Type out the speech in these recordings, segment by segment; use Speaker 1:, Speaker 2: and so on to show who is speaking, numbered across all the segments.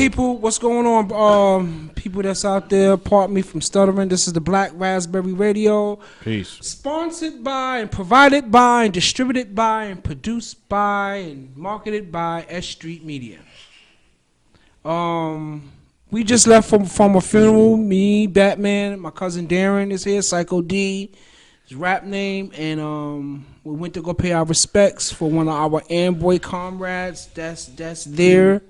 Speaker 1: people? What's going on? People that's out there, pardon me from stuttering. This is the Black Raspberry Radio.
Speaker 2: Peace.
Speaker 1: Sponsored by and provided by and distributed by and produced by and marketed by S.STREET Media. We just left from a funeral. Me, Batman, my cousin Darren is here. Psycho D, his rap name, and we went to go pay our respects for one of our Amboy comrades. That's there.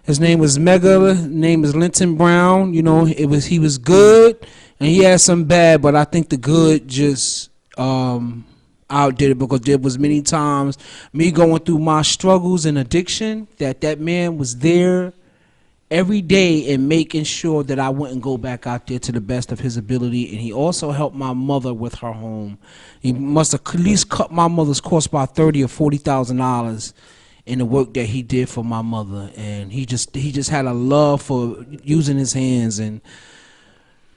Speaker 1: His name was Mega. His name is Linton Brown. You know, he was good, and he had some bad, but I think the good just outdid it, because there was many times me going through my struggles and addiction that man was there every day and making sure that I wouldn't go back out there to the best of his ability. And he also helped my mother with her home. He must have at least cut my mother's cost by $30,000 or $40,000 in the work that he did for my mother. And he just had a love for using his hands. And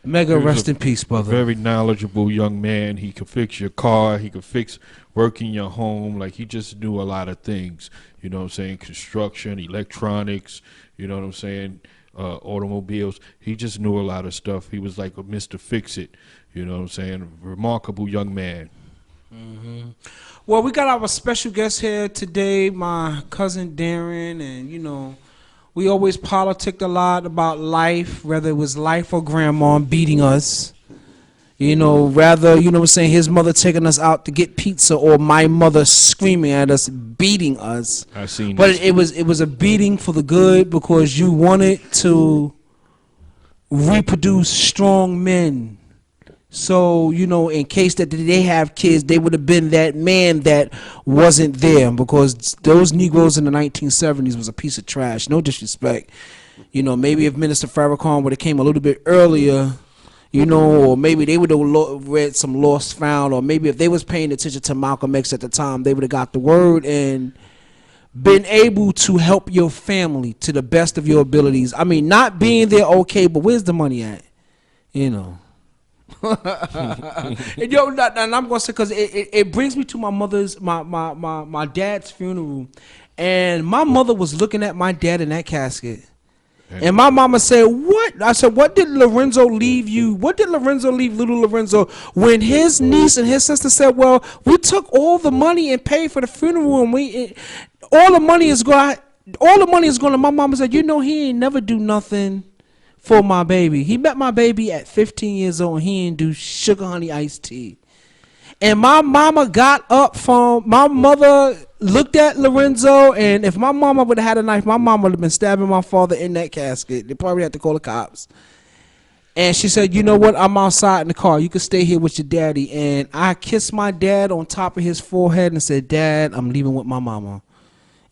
Speaker 1: Mega, rest in peace, brother.
Speaker 2: Very knowledgeable young man. He could fix your car. He could fix work in your home. Like, he just knew a lot of things. You know what I'm saying? Construction, electronics, you know what I'm saying? Automobiles. He just knew a lot of stuff. He was like a Mr. Fix-It. You know what I'm saying? Remarkable young man.
Speaker 1: Mm-hmm. Well, we got our special guest here today, my cousin Darren, and you know, we always politicked a lot about life, whether it was life or grandma beating us. You know, rather, you know what I'm saying, his mother taking us out to get pizza, or my mother screaming at us, beating us.
Speaker 2: I seen
Speaker 1: but
Speaker 2: this.
Speaker 1: it was a beating for the good, because you wanted to reproduce strong men. So, you know, in case that they have kids, they would have been that man that wasn't there, because those Negroes in the 1970s was a piece of trash. No disrespect. You know, maybe if Minister Farrakhan would have came a little bit earlier, you know, or maybe they would have read some Lost Found, or maybe if they was paying attention to Malcolm X at the time, they would have got the word and been able to help your family to the best of your abilities. I mean, not being there, okay, but where's the money at? You know. And yo, and I'm gonna say, because it brings me to my mother's my dad's funeral, and my mother was looking at my dad in that casket, and my mama said, "What?" I said, "What did Lorenzo leave you? What did Lorenzo leave little Lorenzo?" When his niece and his sister said, "Well, we took all the money and paid for the funeral, and all the money is going to." My mama said, "You know, he ain't never do nothing for my baby. He met my baby at 15 years old, and he didn't do sugar honey iced tea." And my mama got up from, my mother looked at Lorenzo, and if my mama would have had a knife, my mama would have been stabbing my father in that casket. They probably had to call the cops. And she said, "You know what? I'm outside in the car. You can stay here with your daddy." And I kissed my dad on top of his forehead and said, "Dad, I'm leaving with my mama."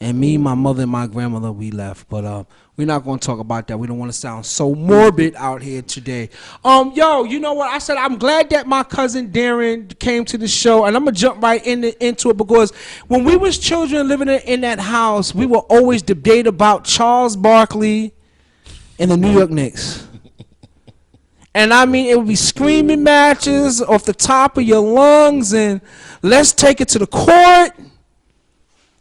Speaker 1: And me, my mother, and my grandmother, we left. But we're not going to talk about that. We don't want to sound so morbid out here today. Yo, you know what? I said I'm glad that my cousin Darren came to the show. And I'm going to jump right into it, because when we was children living in that house, we would always debate about Charles Barkley and the New York Knicks. And I mean, it would be screaming matches off the top of your lungs, and let's take it to the court.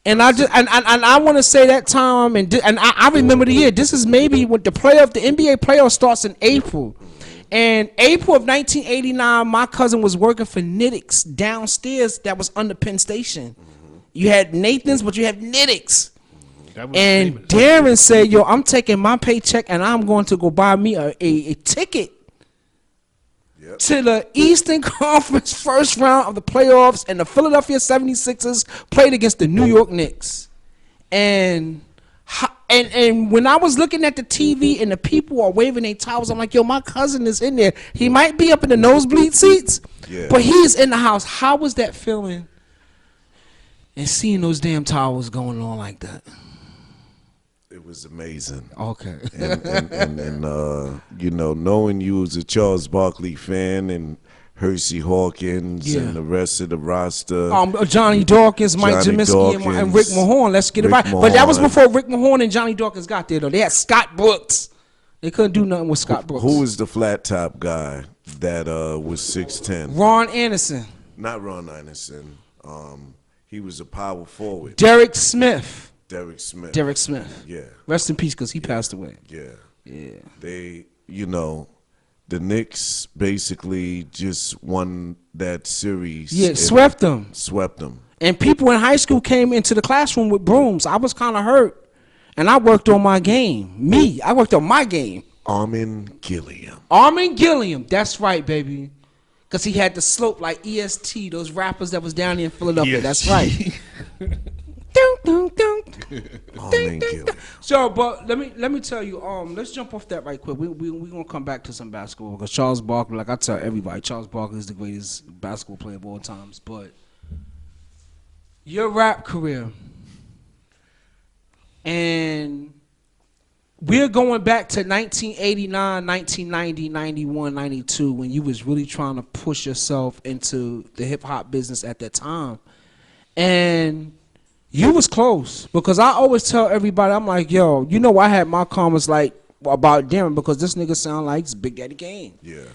Speaker 1: And I just and I want to say that time, and I remember the year. This is maybe when the NBA playoff starts in April. And April of 1989, my cousin was working for Nittick's downstairs that was under Penn Station. You had Nathan's, but you had Nittick's. And Darren said, "Yo, I'm taking my paycheck and I'm going to go buy me a ticket to the Eastern Conference first round of the playoffs, and the Philadelphia 76ers played against the New York Knicks." And when I was looking at the TV and the people are waving their towels, I'm like, "Yo, my cousin is in there. He might be up in the nosebleed seats, but he's in the house." How was that feeling? And seeing those damn towels going on like that.
Speaker 3: It was amazing.
Speaker 1: Okay.
Speaker 3: and you know, knowing you was a Charles Barkley fan, and Hersey Hawkins and the rest of the roster.
Speaker 1: Johnny Dawkins, Mike Jaminski, and Rick Mahorn. Let's get it right. But that was before Rick Mahorn and Johnny Dawkins got there, though. They had Scott Brooks. They couldn't do nothing with Scott Brooks.
Speaker 3: Who was the flat top guy that was 6'10"?
Speaker 1: Ron Anderson.
Speaker 3: Not Ron Anderson. He was a power forward.
Speaker 1: Derek Smith.
Speaker 3: Derek Smith.
Speaker 1: Derek Smith.
Speaker 3: Yeah.
Speaker 1: Rest in peace, because he passed away.
Speaker 3: Yeah.
Speaker 1: Yeah.
Speaker 3: They, the Knicks basically just won that series.
Speaker 1: Yeah,
Speaker 3: and
Speaker 1: swept them.
Speaker 3: Swept them.
Speaker 1: And people in high school came into the classroom with brooms. I was kind of hurt. And I worked on my game. I worked on my game.
Speaker 3: Armin Gilliam.
Speaker 1: Armin Gilliam. That's right, baby. Because he had the slope like EST, those rappers that was down there in Philadelphia. That's right. Dun, dun, dun.
Speaker 3: Armin Gilliam.
Speaker 1: So, but let me tell you, let's jump off that right quick. We gonna come back to some basketball because Charles Barkley, like I tell everybody, Charles Barkley is the greatest basketball player of all times. But your rap career, and we're going back to 1989, 1990, 91, 92 when you was really trying to push yourself into the hip hop business at that time, and you was close because I always tell everybody, I'm like, yo, I had my comments like about Darren because this nigga sound like Big Daddy Kane.
Speaker 3: Yeah.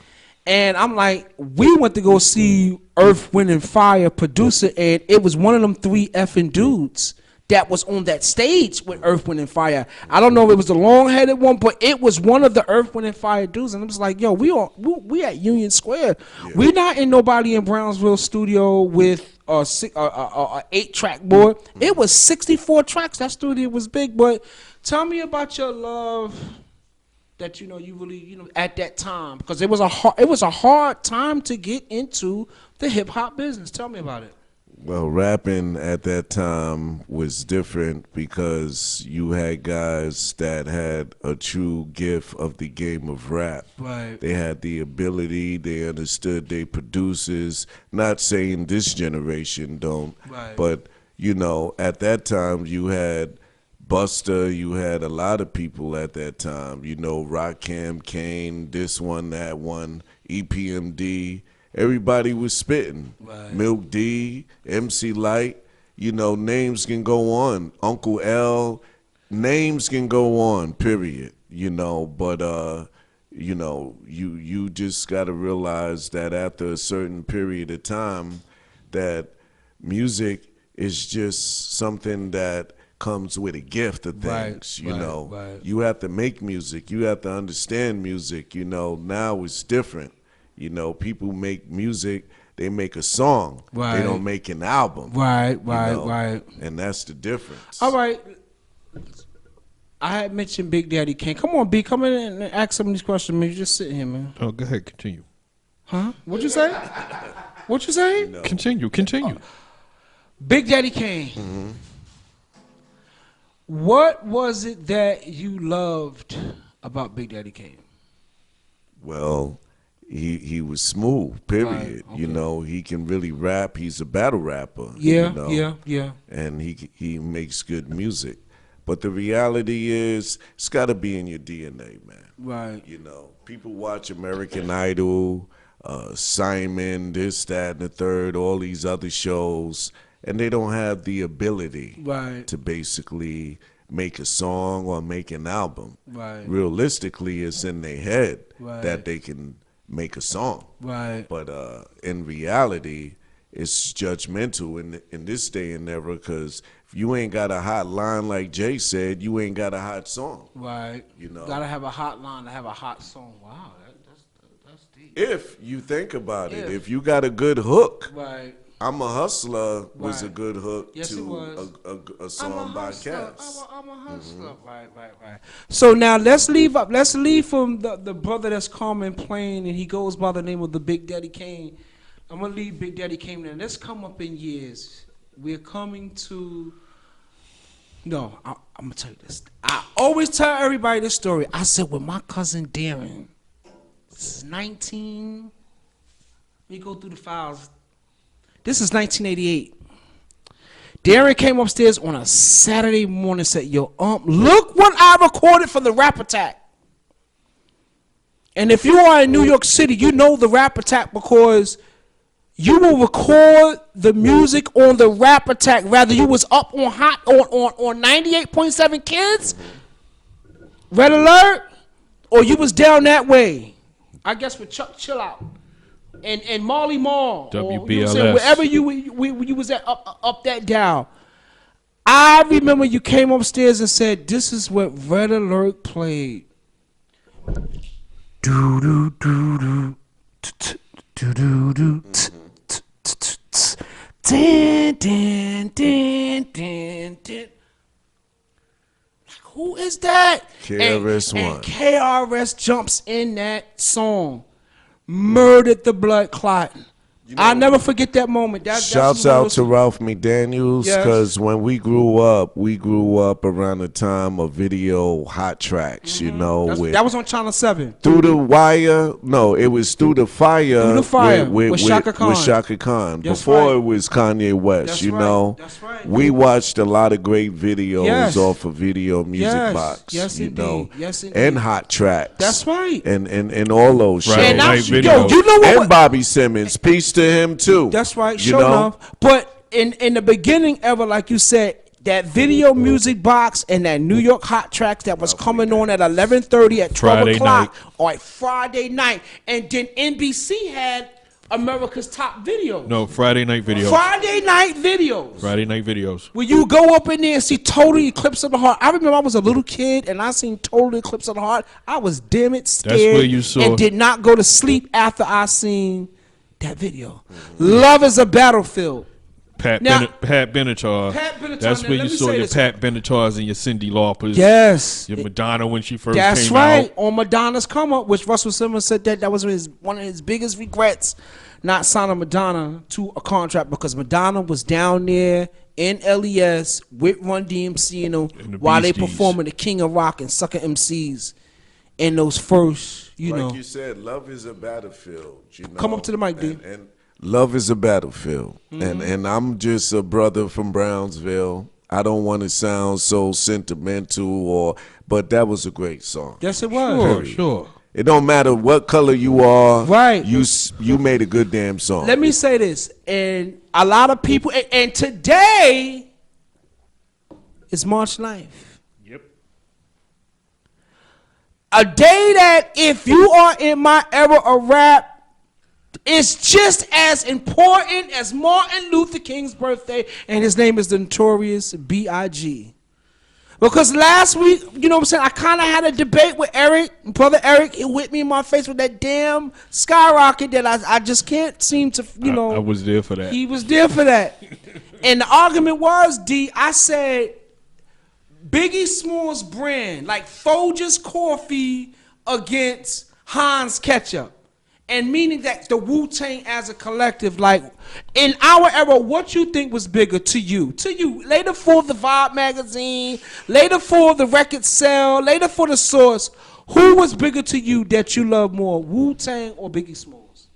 Speaker 1: And I'm like, we went to go see Earth, Wind, and Fire producer, and it was one of them 3 effing dudes that was on that stage with Earth, Wind, and Fire. I don't know if it was the long-headed one, but it was one of the Earth, Wind, and Fire dudes. And it was like, yo, we at Union Square. Yeah. We not in nobody in Brownsville studio with a 8-track board. It was 64 tracks. That studio was big. But tell me about your love that you really at that time, because it was a hard time to get into the hip hop business. Tell me about it.
Speaker 3: Well, rapping at that time was different because you had guys that had a true gift of the game of rap.
Speaker 1: Right.
Speaker 3: They had the ability, they understood their producers. Not saying this generation don't,
Speaker 1: right.
Speaker 3: But at that time you had Busta, you had a lot of people at that time. Rakim, Kane, this one, that one, EPMD. Everybody was spitting.
Speaker 1: Right.
Speaker 3: Milk D, MC Light, names can go on. Uncle L, names can go on, period. But you just gotta realize that after a certain period of time that music is just something that comes with a gift of things.
Speaker 1: Right.
Speaker 3: You have to make music, you have to understand music, now it's different. People make music, they make a song.
Speaker 1: Right.
Speaker 3: They don't make an album.
Speaker 1: Right.
Speaker 3: And that's the difference.
Speaker 1: All right. I had mentioned Big Daddy Kane. Come on, B, come in and ask some of these questions, man. You just sitting here, man.
Speaker 2: Oh, go ahead, continue.
Speaker 1: Huh? What'd you say? What you say?
Speaker 2: Continue.
Speaker 1: Big Daddy Kane.
Speaker 3: Mm-hmm.
Speaker 1: What was it that you loved about Big Daddy Kane?
Speaker 3: Well, he was smooth, period.
Speaker 1: Right, okay.
Speaker 3: He can really rap. He's a battle rapper.
Speaker 1: Yeah.
Speaker 3: And he makes good music. But the reality is, it's got to be in your DNA, man.
Speaker 1: Right.
Speaker 3: People watch American Idol, Simon, this, that, and the third, all these other shows, and they don't have the ability to basically make a song or make an album.
Speaker 1: Right.
Speaker 3: Realistically, it's in their head that they can make a song.
Speaker 1: Right.
Speaker 3: But in reality, it's judgmental in this day and era, because if you ain't got a hot line, like Jay said, you ain't got a hot song.
Speaker 1: Right. Gotta have a hot line to have a hot song. Wow, that's deep.
Speaker 3: If you think about it, if you got a good hook.
Speaker 1: Right.
Speaker 3: I'm a Hustler was a good hook
Speaker 1: yes,
Speaker 3: to a song by Cass.
Speaker 1: I'm a hustler. Mm-hmm. Right. So now let's leave from the brother that's calm and plain, and he goes by the name of the Big Daddy Kane. I'm gonna leave Big Daddy Kane there. Let's come up in years. We're coming to. No, I'm gonna tell you this. I always tell everybody this story. I said with my cousin Darren. This is 19. Let me go through the files. This is 1988. Darren came upstairs on a Saturday morning and said, yo, look what I recorded for the Rap Attack. And if you are in New York City, you know the Rap Attack because you will record the music on the Rap Attack. Rather you was up on 98.7 Kids, Red Alert, or you was down that way. I guess with Chuck Chill Out. And Marley Marl,
Speaker 2: WBLS.
Speaker 1: or, wherever you was at up that dial. I remember you came upstairs and said, "This is what Red Alert played." Do do do do do do do. Din, din, din, din, din. Who is that?
Speaker 3: KRS-One.
Speaker 1: And KRS jumps in that song. Murdered the blood clot. I'll never forget that moment.
Speaker 3: Shouts out to Ralph McDaniels, because when we grew up around the time of video hot tracks, you know.
Speaker 1: That was on Channel 7.
Speaker 3: Through the Wire. No, it was Through the Fire.
Speaker 1: Through the Fire with Shaka Khan.
Speaker 3: With Shaka Khan.
Speaker 1: That's
Speaker 3: Before
Speaker 1: right.
Speaker 3: it was Kanye West,
Speaker 1: That's
Speaker 3: you
Speaker 1: right.
Speaker 3: know.
Speaker 1: That's right.
Speaker 3: We watched a lot of great videos
Speaker 1: Yes.
Speaker 3: off of Video Music
Speaker 1: Yes.
Speaker 3: Box.
Speaker 1: Yes,
Speaker 3: you
Speaker 1: indeed.
Speaker 3: know.
Speaker 1: Yes, indeed.
Speaker 3: And hot tracks.
Speaker 1: That's right.
Speaker 3: And all those shows.
Speaker 2: Right.
Speaker 1: And
Speaker 2: Night
Speaker 1: yo,
Speaker 2: videos.
Speaker 1: you know what?
Speaker 3: And Bobby Simmons. Peace to him too.
Speaker 1: That's right,
Speaker 3: You
Speaker 1: sure
Speaker 3: know?
Speaker 1: enough. But in the beginning ever, like you said, that Video Music Box and that New York Hot Tracks that was coming on at 11:30 at 12
Speaker 2: Friday
Speaker 1: o'clock
Speaker 2: night.
Speaker 1: or at Friday night, and then NBC had America's Top Videos.
Speaker 2: No, Friday night videos.
Speaker 1: Friday night videos.
Speaker 2: Friday night videos.
Speaker 1: Where you go up in there and see Total Eclipse of the Heart. I remember I was a little kid and I seen Total Eclipse of the Heart. I was damn it scared
Speaker 2: where you saw-
Speaker 1: and did not go to sleep after I seen that video. Love is a Battlefield. Now-
Speaker 2: Pat Benatar.
Speaker 1: Pat Benatar,
Speaker 2: That's
Speaker 1: now
Speaker 2: where
Speaker 1: let
Speaker 2: you
Speaker 1: me
Speaker 2: saw
Speaker 1: say
Speaker 2: your
Speaker 1: this.
Speaker 2: Pat Benatars and your Cyndi Laupers.
Speaker 1: Yes.
Speaker 2: Your Madonna when she first
Speaker 1: That's
Speaker 2: came
Speaker 1: right.
Speaker 2: out.
Speaker 1: On Madonna's come up, which Russell Simmons said that was one of his biggest regrets, not signing Madonna to a contract, because Madonna was down there in LES with Run DMC and them
Speaker 2: And the
Speaker 1: while they
Speaker 2: Beasties.
Speaker 1: performing the King of Rock and Sucker MCs in those first, you know.
Speaker 3: Like you said, love is a battlefield. You know?
Speaker 1: Come up to the mic, D.
Speaker 3: And love is a battlefield. And I'm just a brother from Brownsville. I don't want to sound so sentimental, but that was a great song.
Speaker 1: Yes, it was.
Speaker 2: Sure, sure.
Speaker 3: It don't matter what color you are.
Speaker 1: Right.
Speaker 3: You made a good damn song.
Speaker 1: Let me say this, and a lot of people, and today is March 9th.
Speaker 2: Yep.
Speaker 1: A day that, if you are in my era of rap, is just as important as Martin Luther King's birthday, and his name is the Notorious B.I.G. Because last week, you know what I'm saying, I kind of had a debate with Eric, brother Eric. He whipped me in my face with that damn skyrocket that I just can't seem to, you know.
Speaker 2: I was there for that.
Speaker 1: He was there for that. And the argument was, D, I said, Biggie Smalls brand, like Folgers coffee against Heinz ketchup. And meaning that the Wu-Tang as a collective, like in our era, what you think was bigger to you? To you, later for the Vibe magazine, later for the record sale, later for the Source. Who was bigger to you that you love more, Wu-Tang or Biggie Smalls?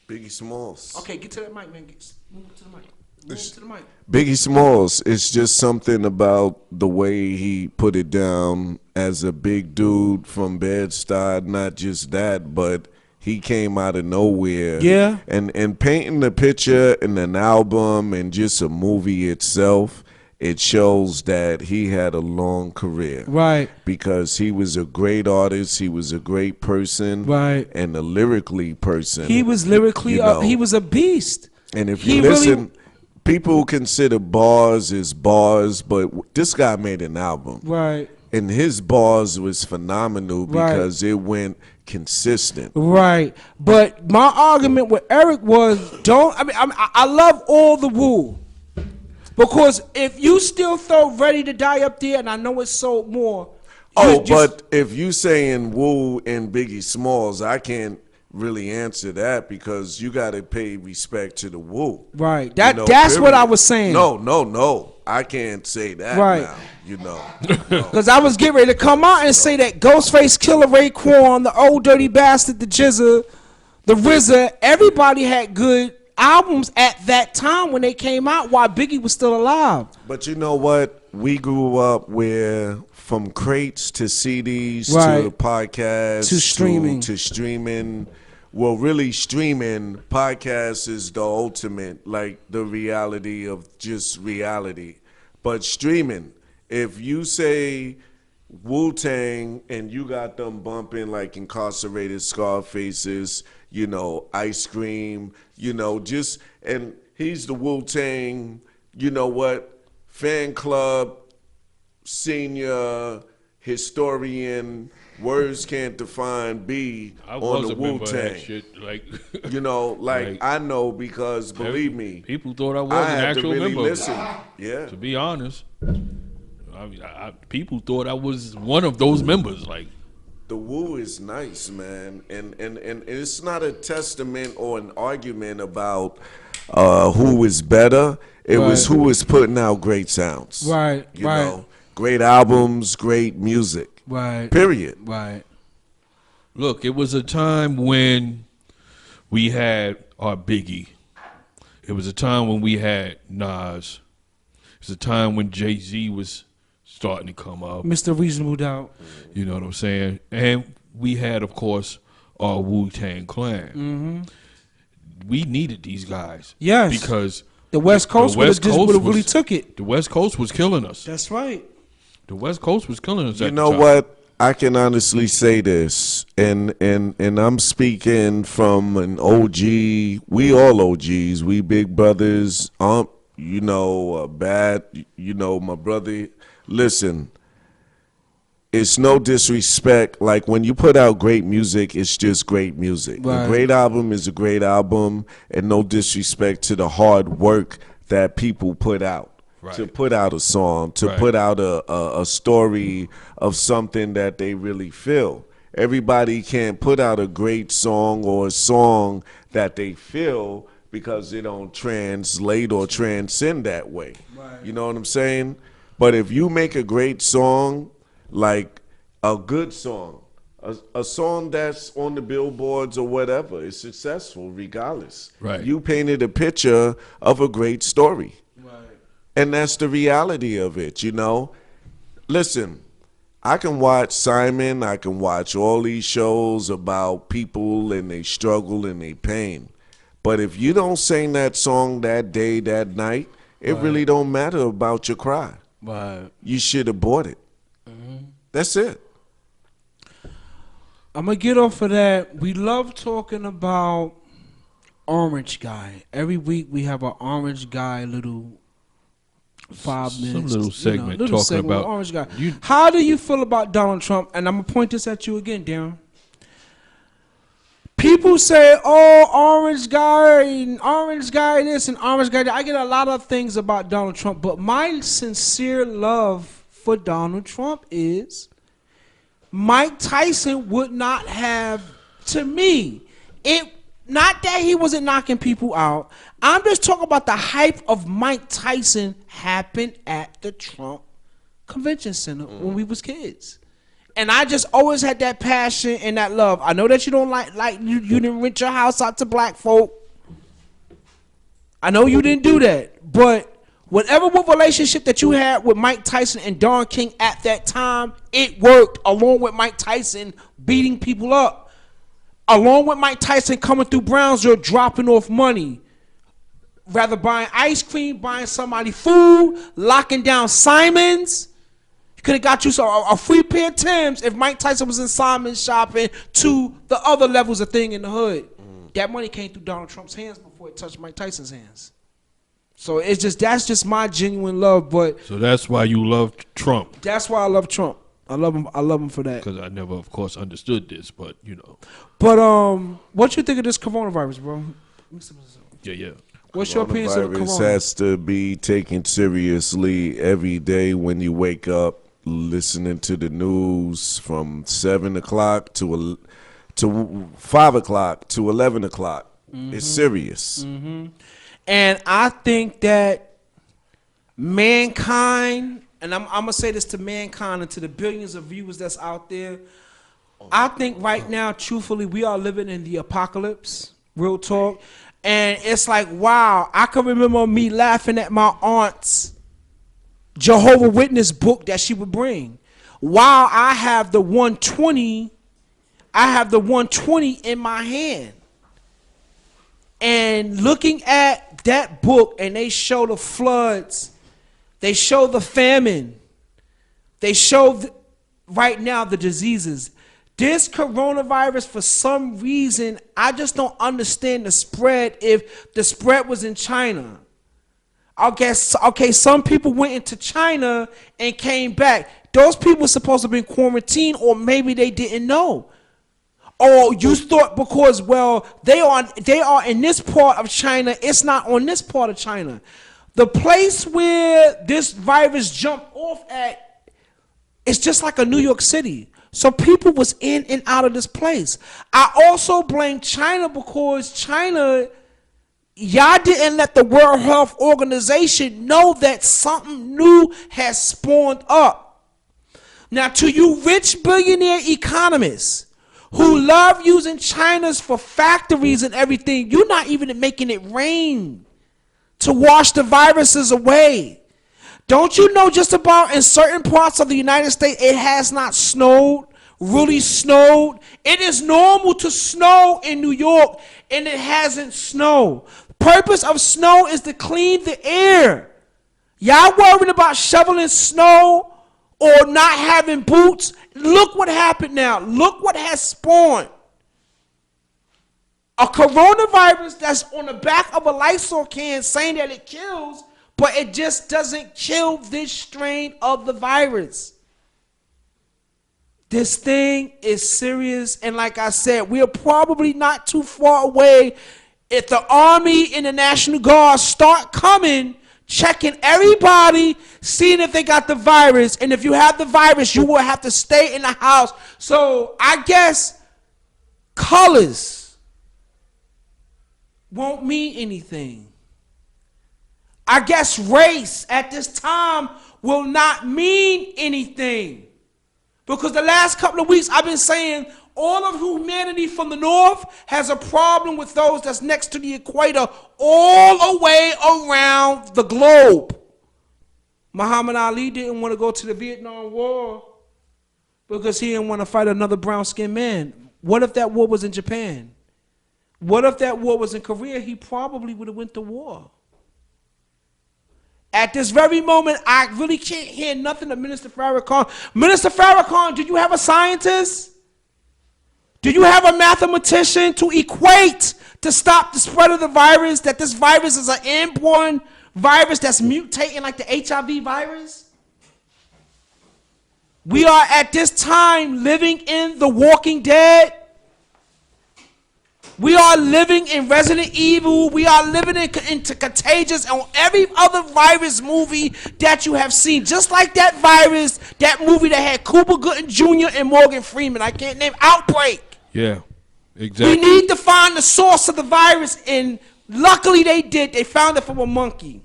Speaker 3: Biggie Smalls.
Speaker 1: Okay, get to that mic, man. Move to the mic. Move to the mic.
Speaker 3: Biggie Smalls, it's just something about the way he put it down as a big dude from Bed-Stuy. Not just that, but he came out of nowhere.
Speaker 1: Yeah.
Speaker 3: And painting the picture in an album and just a movie itself, it shows that he had a long career.
Speaker 1: Right.
Speaker 3: Because he was a great artist, he was a great person.
Speaker 1: Right.
Speaker 3: And a lyrically person.
Speaker 1: He was lyrically,
Speaker 3: You know.
Speaker 1: he was a beast.
Speaker 3: And if
Speaker 1: He
Speaker 3: you
Speaker 1: really-
Speaker 3: listen, people consider bars as bars, but this guy made an album.
Speaker 1: Right.
Speaker 3: And his bars was phenomenal
Speaker 1: Right.
Speaker 3: because it went consistent.
Speaker 1: Right. But my argument with Eric was, I love all the Wu. Because if you still throw Ready to Die up there, and I know it sold more.
Speaker 3: Oh,
Speaker 1: you just-
Speaker 3: but if you saying Wu and Biggie Smalls, I can't really answer that because you got to pay respect to the Wu.
Speaker 1: Right.
Speaker 3: You know,
Speaker 1: That's what
Speaker 3: period.
Speaker 1: I was saying.
Speaker 3: No. I can't say that
Speaker 1: Right.
Speaker 3: now, you know.
Speaker 1: Because I was getting ready to come out and say that Ghostface Killer, Raekwon, the Old Dirty Bastard, the Jizza, the RZA, everybody had good albums at that time when they came out while Biggie was still alive.
Speaker 3: But you know what? We grew up where from crates to CDs
Speaker 1: Right.
Speaker 3: to podcasts
Speaker 1: To streaming.
Speaker 3: to streaming. Well, really streaming podcasts is the ultimate, like the reality of just reality. But streaming, if you say Wu-Tang and you got them bumping like Incarcerated Scarfaces, you know, Ice Cream, you know, just, and he's the Wu-Tang, you know what, fan club, senior, historian, words can't define B
Speaker 2: I
Speaker 3: on
Speaker 2: was
Speaker 3: the
Speaker 2: a member of that
Speaker 3: Wu-Tang.
Speaker 2: shit. Like,
Speaker 3: You know, like
Speaker 2: Like,
Speaker 3: I know because believe me,
Speaker 2: people thought I was
Speaker 3: I
Speaker 2: an
Speaker 3: had to
Speaker 2: actual
Speaker 3: really
Speaker 2: member.
Speaker 3: listen. Yeah.
Speaker 2: To be honest, people thought I was one of those members. Like,
Speaker 3: The Wu is nice, man, and it's not a testament or an argument about who is better. It was
Speaker 1: Right.
Speaker 3: who is putting out great sounds.
Speaker 1: Right,
Speaker 3: You
Speaker 1: right.
Speaker 3: know, great albums, great music.
Speaker 1: Right.
Speaker 3: Period.
Speaker 1: Right.
Speaker 2: look, it was a time when we had our Biggie. It was a time when we had Nas. It was a time when Jay-Z was starting to come up.
Speaker 1: Mr. Reasonable Doubt.
Speaker 2: You know what I'm saying? And we had, of course, our Wu-Tang Clan.
Speaker 1: Mm-hmm.
Speaker 2: We needed these guys.
Speaker 1: Yes.
Speaker 2: Because
Speaker 1: The West Coast would have really took it.
Speaker 2: the West Coast was killing us.
Speaker 1: That's right.
Speaker 2: The West Coast was killing us.
Speaker 3: You
Speaker 2: at
Speaker 3: know
Speaker 2: the time.
Speaker 3: what? I can honestly say this, and I'm speaking from an OG. We all OGs. We big brothers. You know, bad. You know, my brother. Listen, it's no disrespect. Like when you put out great music, it's just great music.
Speaker 1: Right.
Speaker 3: A great album is a great album, and no disrespect to the hard work that people put out.
Speaker 2: Right.
Speaker 3: To put out a song, to
Speaker 2: Right.
Speaker 3: put out a story of something that they really feel. Everybody can't put out a great song or a song that they feel because they don't translate or transcend that way.
Speaker 1: Right.
Speaker 3: You know what I'm saying? But if you make a great song, like a good song, a song that's on the billboards or whatever, is successful regardless.
Speaker 2: Right.
Speaker 3: You painted a picture of a great story.
Speaker 1: Right.
Speaker 3: And that's the reality of it, you know? Listen, I can watch Simon, I can watch all these shows about people and they struggle and they pain. But if you don't sing that song that day, that night, it really don't matter about your cry.
Speaker 1: Right.
Speaker 3: You should abort it. That's it.
Speaker 1: I'm going to get off of that. We love talking about Orange Guy. Every week we have an Orange Guy little 5 minutes.
Speaker 2: little segment talking
Speaker 1: with
Speaker 2: about-
Speaker 1: Orange Guy.
Speaker 2: you-
Speaker 1: How do you feel about Donald Trump? And I'm going to point this at you again, Darren. People say, oh, Orange Guy this and Orange Guy that. I get a lot of things about Donald Trump, but my sincere love for Donald Trump is Mike Tyson would not have, to me, it. Not that he wasn't knocking people out. I'm just talking about the hype of Mike Tyson happened at the Trump Convention Center when we was kids. And I just always had that passion and that love. I know that you don't like you didn't rent your house out to black folk. I know you didn't do that. But whatever relationship that you had with Mike Tyson and Don King at that time, it worked along with Mike Tyson beating people up. Along with Mike Tyson coming through Brownsville, dropping off money. Rather buying ice cream, buying somebody food, locking down Simon's. You could have got you a free pair of Timbs if Mike Tyson was in Simon's shopping to the other levels of thing in the hood. That money came through Donald Trump's hands before it touched Mike Tyson's hands. So that's just my genuine love. But
Speaker 2: So that's why you loved Trump.
Speaker 1: that's why I love Trump. I love him for that.
Speaker 2: Because I never, of course, understood this, but, you know.
Speaker 1: But what you think of this coronavirus, bro?
Speaker 2: Yeah.
Speaker 1: What's your opinion of the
Speaker 3: Coronavirus
Speaker 1: corona?
Speaker 3: has to be taken seriously every day when you wake up, listening to the news from 7 o'clock to 5 o'clock to 11 o'clock. It's serious.
Speaker 1: And I think that mankind, and I'm gonna say this to mankind and to the billions of viewers that's out there. I think right now, truthfully, we are living in the apocalypse. Real talk. And it's like, wow, I can remember me laughing at my aunt's Jehovah Witness book that she would bring. While I have the 120, in my hand. And looking at that book, and they show the floods, they show the famine, they show right now the diseases. This coronavirus, for some reason, I just don't understand the spread. If the spread was in China, I guess, okay, some people went into China and came back. Those people were supposed to have been quarantined, or maybe they didn't know. Or you thought because, well, they are in this part of China, it's not on this part of China. The place where this virus jumped off at, it's just like a New York City. So people was in and out of this place. I also blame China because China, y'all didn't let the World Health Organization know that something new has spawned up. Now, to you rich billionaire economists who love using China's for factories and everything, you're not even making it rain to wash the viruses away. Don't you know just about in certain parts of the United States it has not snowed, really snowed? It is normal to snow in New York and it hasn't snowed. Purpose of snow is to clean the air. Y'all worried about shoveling snow or not having boots? Look what happened now. Look what has spawned. A coronavirus that's on the back of a Lysol can saying that it kills, but it just doesn't kill this strain of the virus. This thing is serious, and like I said, we are probably not too far away. If the Army and the National Guard start coming, checking everybody, seeing if they got the virus, and if you have the virus, you will have to stay in the house. So I guess colors won't mean anything. I guess race at this time will not mean anything. Because the last couple of weeks I've been saying all of humanity from the north has a problem with those that's next to the equator all the way around the globe. Muhammad Ali didn't want to go to the Vietnam War because he didn't want to fight another brown-skinned man. What if that war was in Japan? What if that war was in Korea? He probably would have went to war. At this very moment, I really can't hear nothing of Minister Farrakhan. Minister Farrakhan, do you have a scientist? Do you have a mathematician to equate to stop the spread of the virus, that this virus is an inborn virus that's mutating like the HIV virus? We are at this time living in The Walking Dead. We are living in Resident Evil. We are living into Contagious and every other virus movie that you have seen. Just like that virus, that movie that had Cuba Gooding Jr. and Morgan Freeman. I can't name Outbreak.
Speaker 2: Yeah, exactly.
Speaker 1: We need to find the source of the virus, and luckily they did. They found it from a monkey.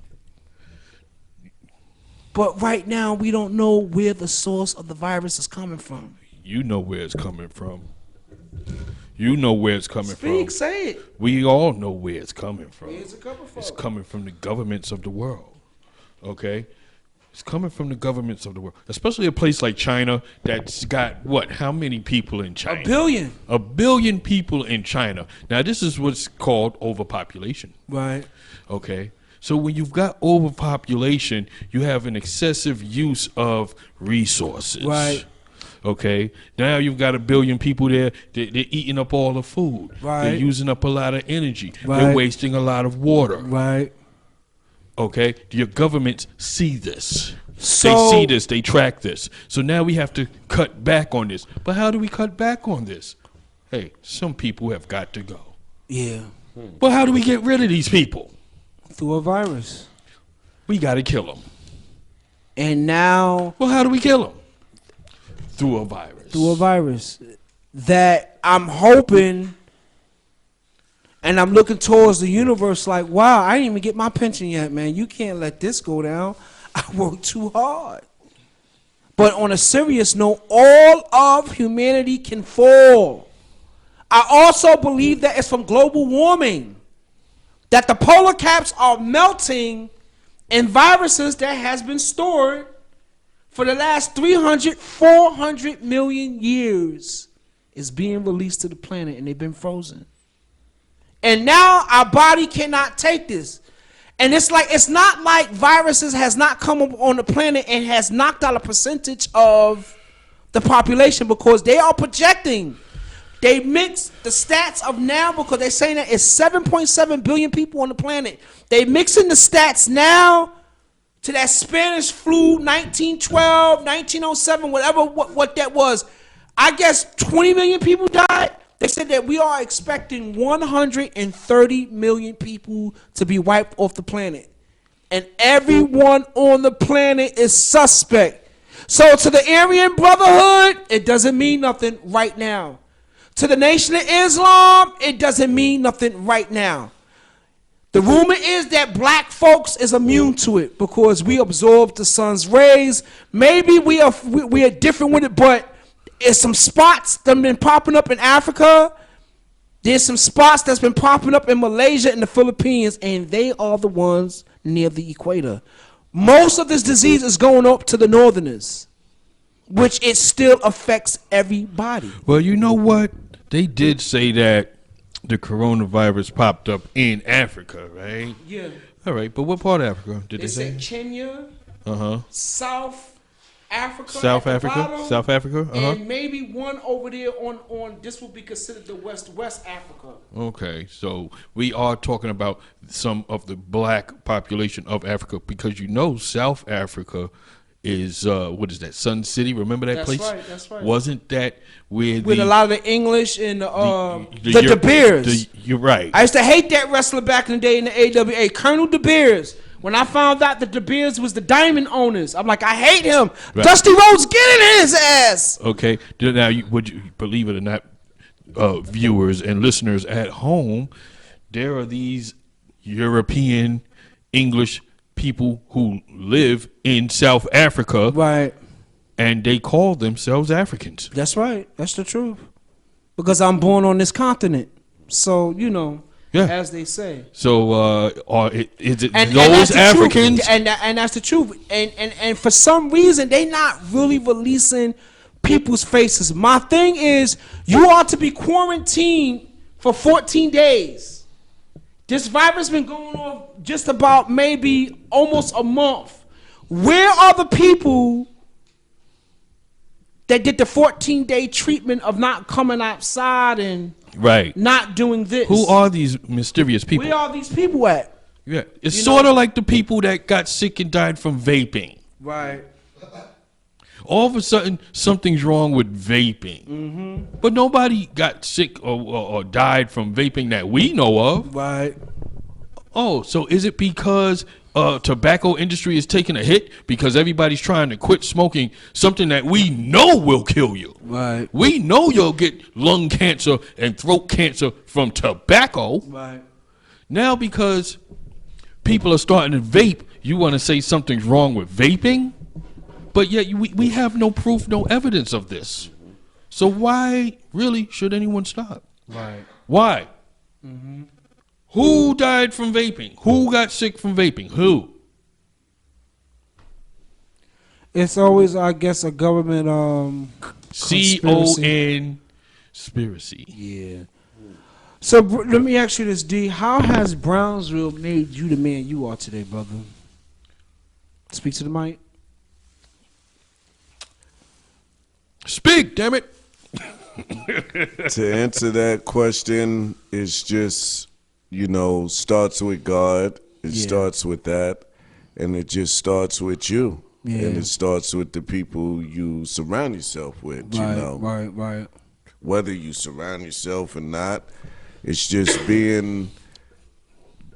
Speaker 1: But right now, we don't know where the source of the virus is coming from.
Speaker 2: You know where it's coming from. You know where it's coming from.
Speaker 1: Speak, say it.
Speaker 2: We all know where it's coming from.
Speaker 1: Where's it coming from?
Speaker 2: It's coming from the governments of the world. Okay? It's coming from the governments of the world. Especially a place like China that's got, what, how many people in China?
Speaker 1: 1 billion.
Speaker 2: 1 billion people in China. Now, this is what's called overpopulation.
Speaker 1: Right.
Speaker 2: Okay? So when you've got overpopulation, you have an excessive use of resources.
Speaker 1: Right.
Speaker 2: Okay, now you've got 1 billion people there. They're eating up all the food.
Speaker 1: Right.
Speaker 2: They're using up a lot of energy.
Speaker 1: Right.
Speaker 2: They're wasting a lot of water.
Speaker 1: Right.
Speaker 2: Okay, your governments see this.
Speaker 1: So,
Speaker 2: they see this. They track this. So now we have to cut back on this. But how do we cut back on this? Hey, some people have got to go.
Speaker 1: Yeah.
Speaker 2: Well, how do we get rid of these people?
Speaker 1: Through a virus.
Speaker 2: We got to kill them.
Speaker 1: And now.
Speaker 2: Well, how do we kill them? Through a virus.
Speaker 1: Through a virus. That I'm hoping, and I'm looking towards the universe like, wow, I didn't even get my pension yet, man. You can't let this go down. I worked too hard. But on a serious note, all of humanity can fall. I also believe that it's from global warming. That the polar caps are melting and viruses that has been stored for the last 300, 400 million years is being released to the planet, and they've been frozen. And now our body cannot take this. And it's like, it's not like viruses has not come up on the planet and has knocked out a percentage of the population, because they are projecting They mix the stats of now because they're saying that it's 7.7 billion people on the planet. They mixing the stats now to that Spanish flu, 1912, 1907, whatever what that was. I guess 20 million people died. They said that we are expecting 130 million people to be wiped off the planet. And everyone on the planet is suspect. So to the Aryan Brotherhood, it doesn't mean nothing right now. To the Nation of Islam, it doesn't mean nothing right now. The rumor is that black folks is immune to it because we absorb the sun's rays. Maybe we are different with it, but there's some spots that have been popping up in Africa. There's some spots that's been popping up in Malaysia and the Philippines, and they are the ones near the equator. Most of this disease is going up to the northerners, which it still affects everybody.
Speaker 2: Well, you know what? They did say that the coronavirus popped up in Africa, right?
Speaker 1: Yeah.
Speaker 2: All right, but what part of Africa did
Speaker 1: They
Speaker 2: they say?
Speaker 1: said Kenya,
Speaker 2: Uh-huh.
Speaker 1: South Africa,
Speaker 2: South
Speaker 1: at the
Speaker 2: Africa?
Speaker 1: bottom,
Speaker 2: South Africa? Uh-huh.
Speaker 1: and maybe one over there on this will be considered the West Africa.
Speaker 2: Okay, so we are talking about some of the black population of Africa because you know South Africa is what is that? Sun City? Remember that
Speaker 1: That's
Speaker 2: place?
Speaker 1: right, that's right.
Speaker 2: Wasn't that where
Speaker 1: With a lot of the English and the
Speaker 2: Euro-
Speaker 1: De Beers.
Speaker 2: You're right.
Speaker 1: I used to hate that wrestler back in the day in the AWA, Colonel De Beers. When I found out that De Beers was the diamond owners, I'm like, I hate him.
Speaker 2: Right.
Speaker 1: Dusty Rhodes, get in his ass.
Speaker 2: Okay. Now, would you believe it or not, viewers and listeners at home, there are these European English people who live in South Africa,
Speaker 1: Right.
Speaker 2: and they call themselves Africans.
Speaker 1: That's right. That's the truth. Because I'm born on this continent. So, you know,
Speaker 2: Yeah.
Speaker 1: as they say.
Speaker 2: So, is it
Speaker 1: And
Speaker 2: those
Speaker 1: that's the
Speaker 2: Africans?
Speaker 1: truth. And that's the truth. And for some reason, they not really releasing people's faces. My thing is, you are to be quarantined for 14 days. This virus been going on just about maybe almost a month. Where are the people that did the 14-day treatment of not coming outside and
Speaker 2: Right.
Speaker 1: not doing this?
Speaker 2: Who are these mysterious people?
Speaker 1: Where are these people at?
Speaker 2: Yeah, it's
Speaker 1: You
Speaker 2: sort
Speaker 1: know-
Speaker 2: of like the people that got sick and died from vaping.
Speaker 1: Right.
Speaker 2: All of a sudden, something's wrong with vaping.
Speaker 1: Mm-hmm.
Speaker 2: But nobody got sick or died from vaping that we know of.
Speaker 1: Right.
Speaker 2: Oh, so is it because tobacco industry is taking a hit because everybody's trying to quit smoking something that we know will kill you?
Speaker 1: Right.
Speaker 2: We know you'll get lung cancer and throat cancer from tobacco.
Speaker 1: Right.
Speaker 2: Now because people are starting to vape, you want to say something's wrong with vaping? But yet we have no proof, no evidence of this. So why really should anyone stop?
Speaker 1: Right.
Speaker 2: Why? Who died from vaping? Who got sick from vaping? Who?
Speaker 1: It's always, I guess, a government conspiracy.
Speaker 2: Conspiracy.
Speaker 1: Yeah. So let me ask you this, D. How has Brownsville made you the man you are today, brother? Speak to the mic.
Speaker 2: Speak, damn it.
Speaker 3: To answer that question, it's just, starts with God. It starts with that. And it just starts with you.
Speaker 1: Yeah.
Speaker 3: And it starts with the people you surround yourself with,
Speaker 1: Right.
Speaker 3: Whether you surround yourself or not, it's just being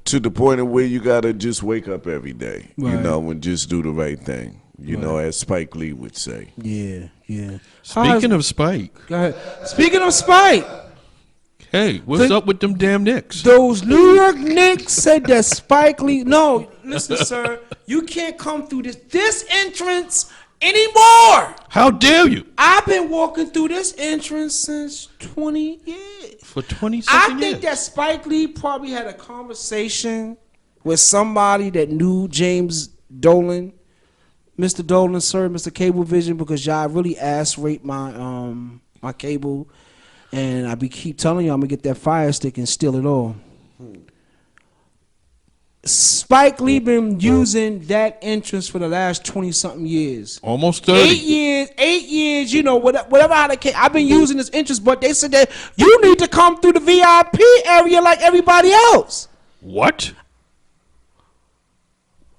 Speaker 3: to the point of where you got to just wake up every day,
Speaker 1: Right.
Speaker 3: and just do the right thing, as Spike Lee would say.
Speaker 1: Yeah.
Speaker 2: Speaking of Spike,
Speaker 1: Go ahead. Speaking of Spike,
Speaker 2: hey, what's up with them damn Knicks?
Speaker 1: those New York Knicks said that Spike Lee. No, listen, sir, you can't come through this entrance anymore.
Speaker 2: How dare you?
Speaker 1: I've been walking through this entrance since 20 years.
Speaker 2: For 20
Speaker 1: I
Speaker 2: something
Speaker 1: think
Speaker 2: years.
Speaker 1: that Spike Lee probably had a conversation with somebody that knew James Dolan, Mr. Dolan, sir, Mr. Cablevision, because y'all really ass raped my my cable, and I keep telling you I'm gonna get that fire stick and steal it all. Spike Lee been using that entrance for the last 20-something years.
Speaker 2: Almost 30.
Speaker 1: 8 years, you know, whatever how they came. I've been using this entrance, but they said that you need to come through the VIP area like everybody else.
Speaker 2: What?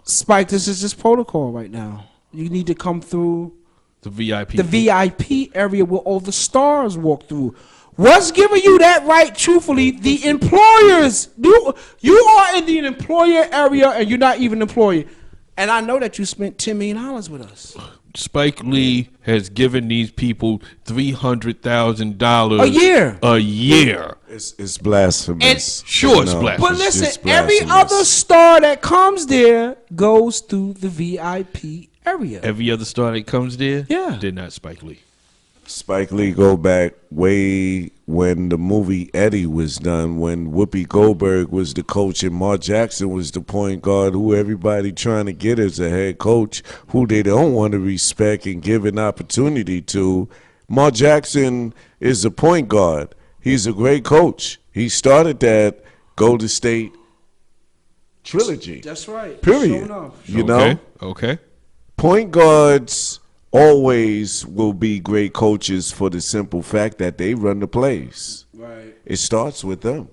Speaker 1: Spike, this is just protocol right now. You need to come through
Speaker 2: The VIP.
Speaker 1: the VIP area where all the stars walk through. What's giving you that right, truthfully? The employers. You are in the employer area and you're not even an employee. And I know that you spent $10 million with us.
Speaker 2: Spike Lee has given these people $300,000
Speaker 1: A year.
Speaker 2: A year.
Speaker 3: It's blasphemous.
Speaker 2: Sure, it's blasphemous.
Speaker 1: But
Speaker 3: It's
Speaker 1: listen,
Speaker 3: just
Speaker 1: every
Speaker 3: blasphemous.
Speaker 1: other star that comes there goes through the VIP area.
Speaker 2: Every other star that comes there,
Speaker 1: Yeah.
Speaker 2: did not Spike Lee.
Speaker 3: Spike Lee go back way when the movie Eddie was done, when Whoopi Goldberg was the coach and Mark Jackson was the point guard, who everybody trying to get as a head coach, who they don't want to respect and give an opportunity to. Mark Jackson is a point guard. He's a great coach. He started that Golden State trilogy.
Speaker 1: That's right.
Speaker 3: Period.
Speaker 1: Sure enough.
Speaker 3: You know?
Speaker 2: Okay.
Speaker 3: Point guards always will be great coaches for the simple fact that they run the plays.
Speaker 1: Right.
Speaker 3: It starts with them.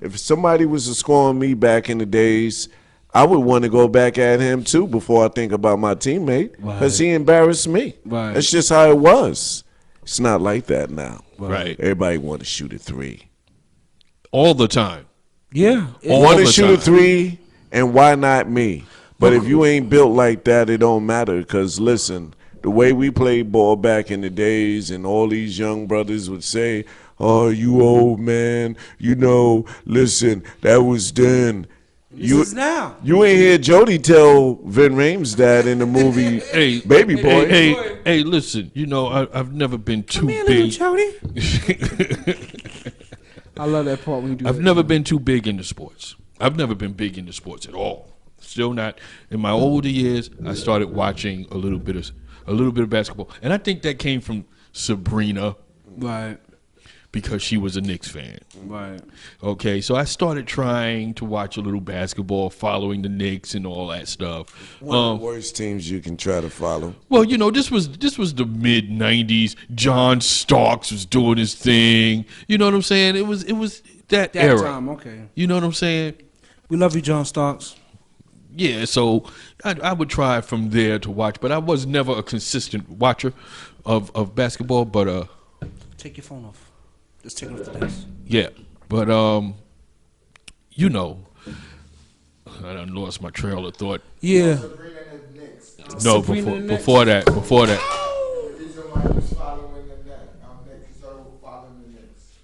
Speaker 3: If somebody was to score on me back in the days, I would want to go back at him too before I think about my teammate because he embarrassed me.
Speaker 1: Right.
Speaker 3: That's just how it was. It's not like that now.
Speaker 2: Right.
Speaker 3: Everybody want to shoot a three.
Speaker 2: All the time.
Speaker 1: Yeah.
Speaker 2: All
Speaker 3: Want
Speaker 2: the
Speaker 3: to shoot a
Speaker 2: time.
Speaker 3: three, and why not me? But if you ain't built like that, it don't matter. Because listen, the way we played ball back in the days, and all these young brothers would say, "Oh, you old man, you know, listen, that was then."
Speaker 1: This is now.
Speaker 3: You ain't hear Jody tell Vin Rames that in the movie
Speaker 2: Hey,
Speaker 3: Baby Boy.
Speaker 2: Hey, listen, you know, I've never been too
Speaker 1: Come here, little
Speaker 2: big.
Speaker 1: Jody. I love that part when you do
Speaker 2: I've
Speaker 1: that.
Speaker 2: never been too big into sports. I've never been big into sports at all. Still not. In my older years, I started watching a little bit of basketball, and I think that came from Sabrina
Speaker 1: Right.
Speaker 2: because she was a Knicks fan.
Speaker 1: Right.
Speaker 2: Okay, so I started trying to watch a little basketball, following the Knicks and all that stuff.
Speaker 3: One of the worst teams you can try to follow.
Speaker 2: Well, you know, this was the mid '90s. John Starks was doing his thing. You know what I'm saying? It was that
Speaker 1: That
Speaker 2: era.
Speaker 1: time, okay.
Speaker 2: You know what I'm saying?
Speaker 1: We love you, John Starks.
Speaker 2: Yeah, so I would try from there to watch, but I was never a consistent watcher of basketball. But
Speaker 1: Take your phone off. Just take it off the desk.
Speaker 2: yeah, but you know, I done lost my trail of thought.
Speaker 1: Yeah.
Speaker 4: Sabrina and the Knicks.
Speaker 2: No,
Speaker 1: Sabrina and the
Speaker 2: before that.
Speaker 4: The reason why you was following the Knicks, Knicks started following the Knicks.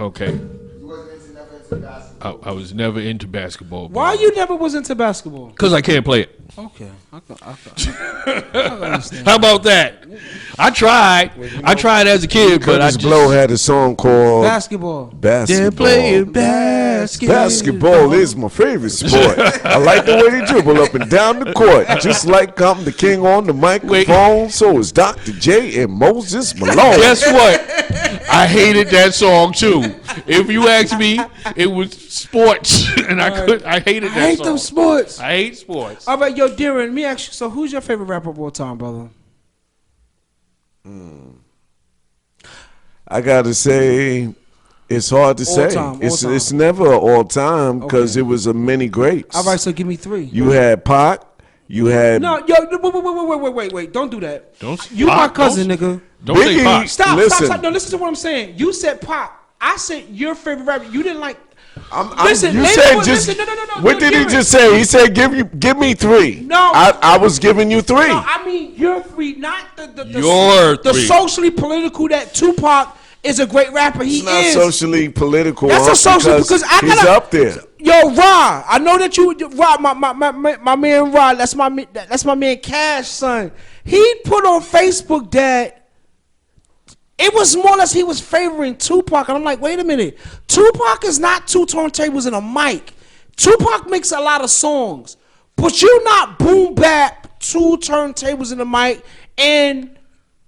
Speaker 2: Okay,
Speaker 4: You wasn't never into basketball.
Speaker 2: I was never into basketball.
Speaker 1: Why you never was into basketball?
Speaker 2: Because I can't play it.
Speaker 1: Okay. I can understand.
Speaker 2: How about that? I tried. I tried as a kid, but I
Speaker 3: Curtis
Speaker 2: just
Speaker 3: Blow had a song called
Speaker 1: Basketball.
Speaker 3: Basketball. Basketball is my favorite sport. I like the way they dribble up and down the court. Just like I'm the king on the microphone, so is Dr. J and Moses Malone.
Speaker 2: Guess what? I hated that song too. If you ask me, it was sports, and I hated that
Speaker 1: I hate
Speaker 2: song.
Speaker 1: them sports.
Speaker 2: I hate sports.
Speaker 1: All right, yo, Darren, let me ask you. So, who's your favorite rapper of all time, brother?
Speaker 3: I gotta say, it's hard to say.
Speaker 1: time, all time.
Speaker 3: It's never all time because
Speaker 1: Okay.
Speaker 3: it was a many greats.
Speaker 1: All right, so give me three.
Speaker 3: You had Pac. You had
Speaker 1: No, yo, wait. Don't do that.
Speaker 2: Don't-
Speaker 1: You
Speaker 2: Pac,
Speaker 1: my cousin,
Speaker 2: don't-
Speaker 1: nigga.
Speaker 2: Don't say
Speaker 3: Biggie.
Speaker 2: Pac.
Speaker 1: Stop.
Speaker 3: Listen.
Speaker 1: No, listen to what I'm saying. You said Pop. I said your favorite rapper. You didn't like.
Speaker 3: I'm-
Speaker 1: Listen,
Speaker 3: you
Speaker 1: name
Speaker 3: said
Speaker 1: one-
Speaker 3: just.
Speaker 1: listen, no,
Speaker 3: What did he
Speaker 1: Garrett.
Speaker 3: just say? He said give me three.
Speaker 1: No.
Speaker 3: I was giving you three.
Speaker 1: No, I mean your three, not the
Speaker 2: Your
Speaker 1: the
Speaker 2: three.
Speaker 1: socially political. That Tupac is a great rapper. He
Speaker 3: It's not
Speaker 1: is.
Speaker 3: socially political.
Speaker 1: That's a social because I
Speaker 3: he's
Speaker 1: gotta,
Speaker 3: up there.
Speaker 1: Yo, Rod, I know that you, Rod, my man Rod. That's my man Cash, son. He put on Facebook that it was more or less he was favoring Tupac, and I'm like, wait a minute, Tupac is not two turntables and a mic. Tupac makes a lot of songs, but you not boom bap, two turntables and a mic, and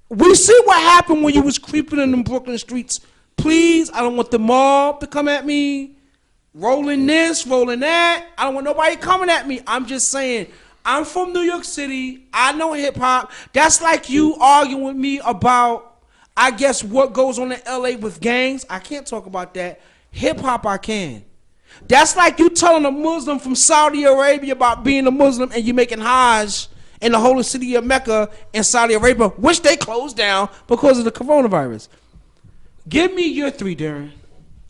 Speaker 1: we see what happened when you was creeping in them Brooklyn streets. Please, I don't want the mob to come at me. rolling this, rolling that. I don't want nobody coming at me. I'm just saying, I'm from New York City. I know hip hop. That's like you arguing with me about, I guess, what goes on in LA with gangs. I can't talk about that. Hip hop, I can. That's like you telling a Muslim from Saudi Arabia about being a Muslim and you making Hajj in the holy city of Mecca in Saudi Arabia, which they closed down because of the coronavirus. Give me your three, Darren.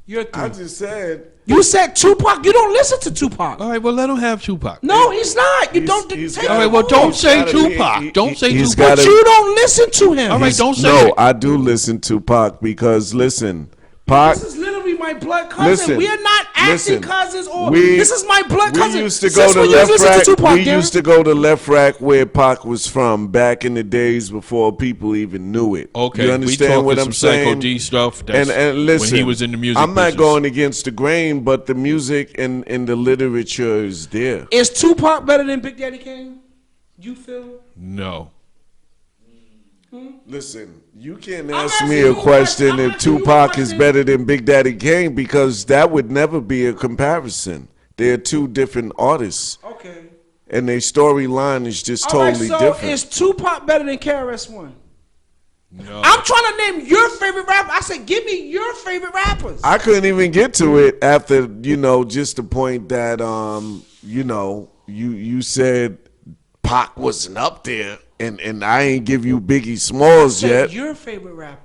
Speaker 1: Your three.
Speaker 3: I just said.
Speaker 1: You said Tupac. You don't listen to Tupac.
Speaker 2: All right, well, let him have Tupac.
Speaker 1: No, he's not. You don't
Speaker 3: he's
Speaker 1: take
Speaker 2: All right,
Speaker 1: him
Speaker 2: well, don't
Speaker 1: on.
Speaker 2: say
Speaker 3: gotta be-
Speaker 2: Tupac. Don't say
Speaker 3: he's
Speaker 2: Tupac.
Speaker 1: But you don't listen to him.
Speaker 2: All right, don't say
Speaker 3: No,
Speaker 2: it.
Speaker 3: I do listen to Pac because listen, Pac.
Speaker 1: This is literally my blood cousin.
Speaker 3: Listen,
Speaker 1: We are not acting
Speaker 3: listen.
Speaker 1: cousins, or
Speaker 3: We-
Speaker 1: this is my blood cousin.
Speaker 3: We used to go
Speaker 1: Since
Speaker 3: to
Speaker 1: when you
Speaker 3: Left
Speaker 1: listen
Speaker 3: Rack.
Speaker 1: Tupac,
Speaker 3: We
Speaker 1: Darren?
Speaker 3: used to go to Left Rack where Pac was from back in the days before people even knew it.
Speaker 2: Okay,
Speaker 3: you understand
Speaker 2: we
Speaker 3: what
Speaker 2: talking
Speaker 3: I'm
Speaker 2: some
Speaker 3: saying?
Speaker 2: Psycho D stuff. That's
Speaker 3: And listen,
Speaker 2: when he was in the music
Speaker 3: I'm not
Speaker 2: business.
Speaker 3: going against the grain, but the music and the literature is there.
Speaker 1: Is Tupac better than Big Daddy Kane? You feel?
Speaker 2: No.
Speaker 3: Listen, you can't
Speaker 1: I'm
Speaker 3: ask
Speaker 1: asking
Speaker 3: me
Speaker 1: you
Speaker 3: a
Speaker 1: a
Speaker 3: question
Speaker 1: question. I'm
Speaker 3: if
Speaker 1: asking you a
Speaker 3: Tupac is
Speaker 1: question.
Speaker 3: better than Big Daddy Kane because that would never be a comparison. They're two different artists,
Speaker 1: Okay.
Speaker 3: and their storyline is just
Speaker 1: All right,
Speaker 3: totally
Speaker 1: so
Speaker 3: different.
Speaker 1: is Tupac better than KRS-One?
Speaker 2: No.
Speaker 1: I'm trying to name your favorite rapper. I said, give me your favorite rappers.
Speaker 3: I couldn't even get to it after just the point that you said Pac wasn't up there, and I ain't give you Biggie Smalls
Speaker 1: Said
Speaker 3: yet.
Speaker 1: your favorite rapper.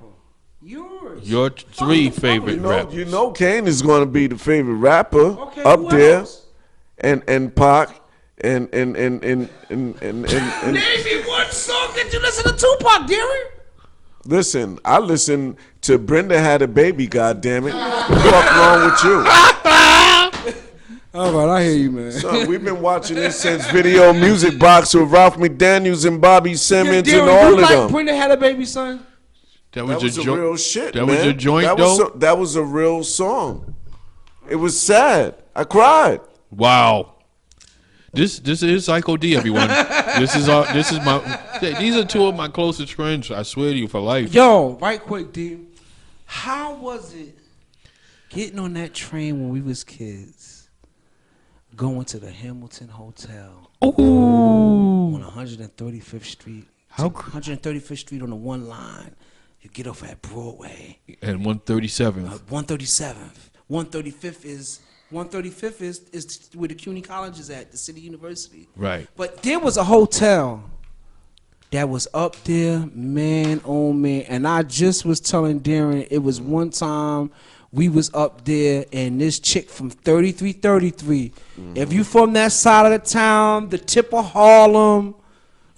Speaker 1: Yours.
Speaker 2: Your three favorite rappers.
Speaker 3: You know, Kane is going to be the favorite rapper
Speaker 1: Okay,
Speaker 3: up
Speaker 1: who
Speaker 3: there,
Speaker 1: else?
Speaker 3: and Pac and
Speaker 1: Name me one song that you listen to Tupac, Darren.
Speaker 3: listen. I listen to Brenda Had a Baby. God damn it, what the fuck wrong with you?
Speaker 1: All right, I hear you, man.
Speaker 3: Son, we've been watching this since Video Music Box with Ralph McDaniels and Bobby Simmons and all
Speaker 1: you
Speaker 3: of
Speaker 1: like
Speaker 3: them.
Speaker 1: Brenda Had a Baby, son?
Speaker 2: That
Speaker 3: That was
Speaker 2: your
Speaker 3: a
Speaker 2: joint.
Speaker 3: real shit,
Speaker 2: That
Speaker 3: man.
Speaker 2: was your joint,
Speaker 3: that
Speaker 2: though?
Speaker 3: that was a real song. It was sad. I cried.
Speaker 2: Wow. This is Psycho D, everyone. This is my. These are two of my closest friends. I swear to you, for life.
Speaker 1: Yo, right quick, D. How was it getting on that train when we was kids, going to the Hamilton Hotel
Speaker 2: Ooh.
Speaker 1: on 135th Street?
Speaker 2: How
Speaker 1: 135th Street on the one line. You get off at Broadway.
Speaker 2: And 137th.
Speaker 1: 137th. 135th is where the CUNY College is at, the City University.
Speaker 2: Right.
Speaker 1: But there was a hotel that was up there, man, oh man. And I just was telling Darren, it was one time we was up there and this chick from 3333, if you from that side of the town, the tip of Harlem,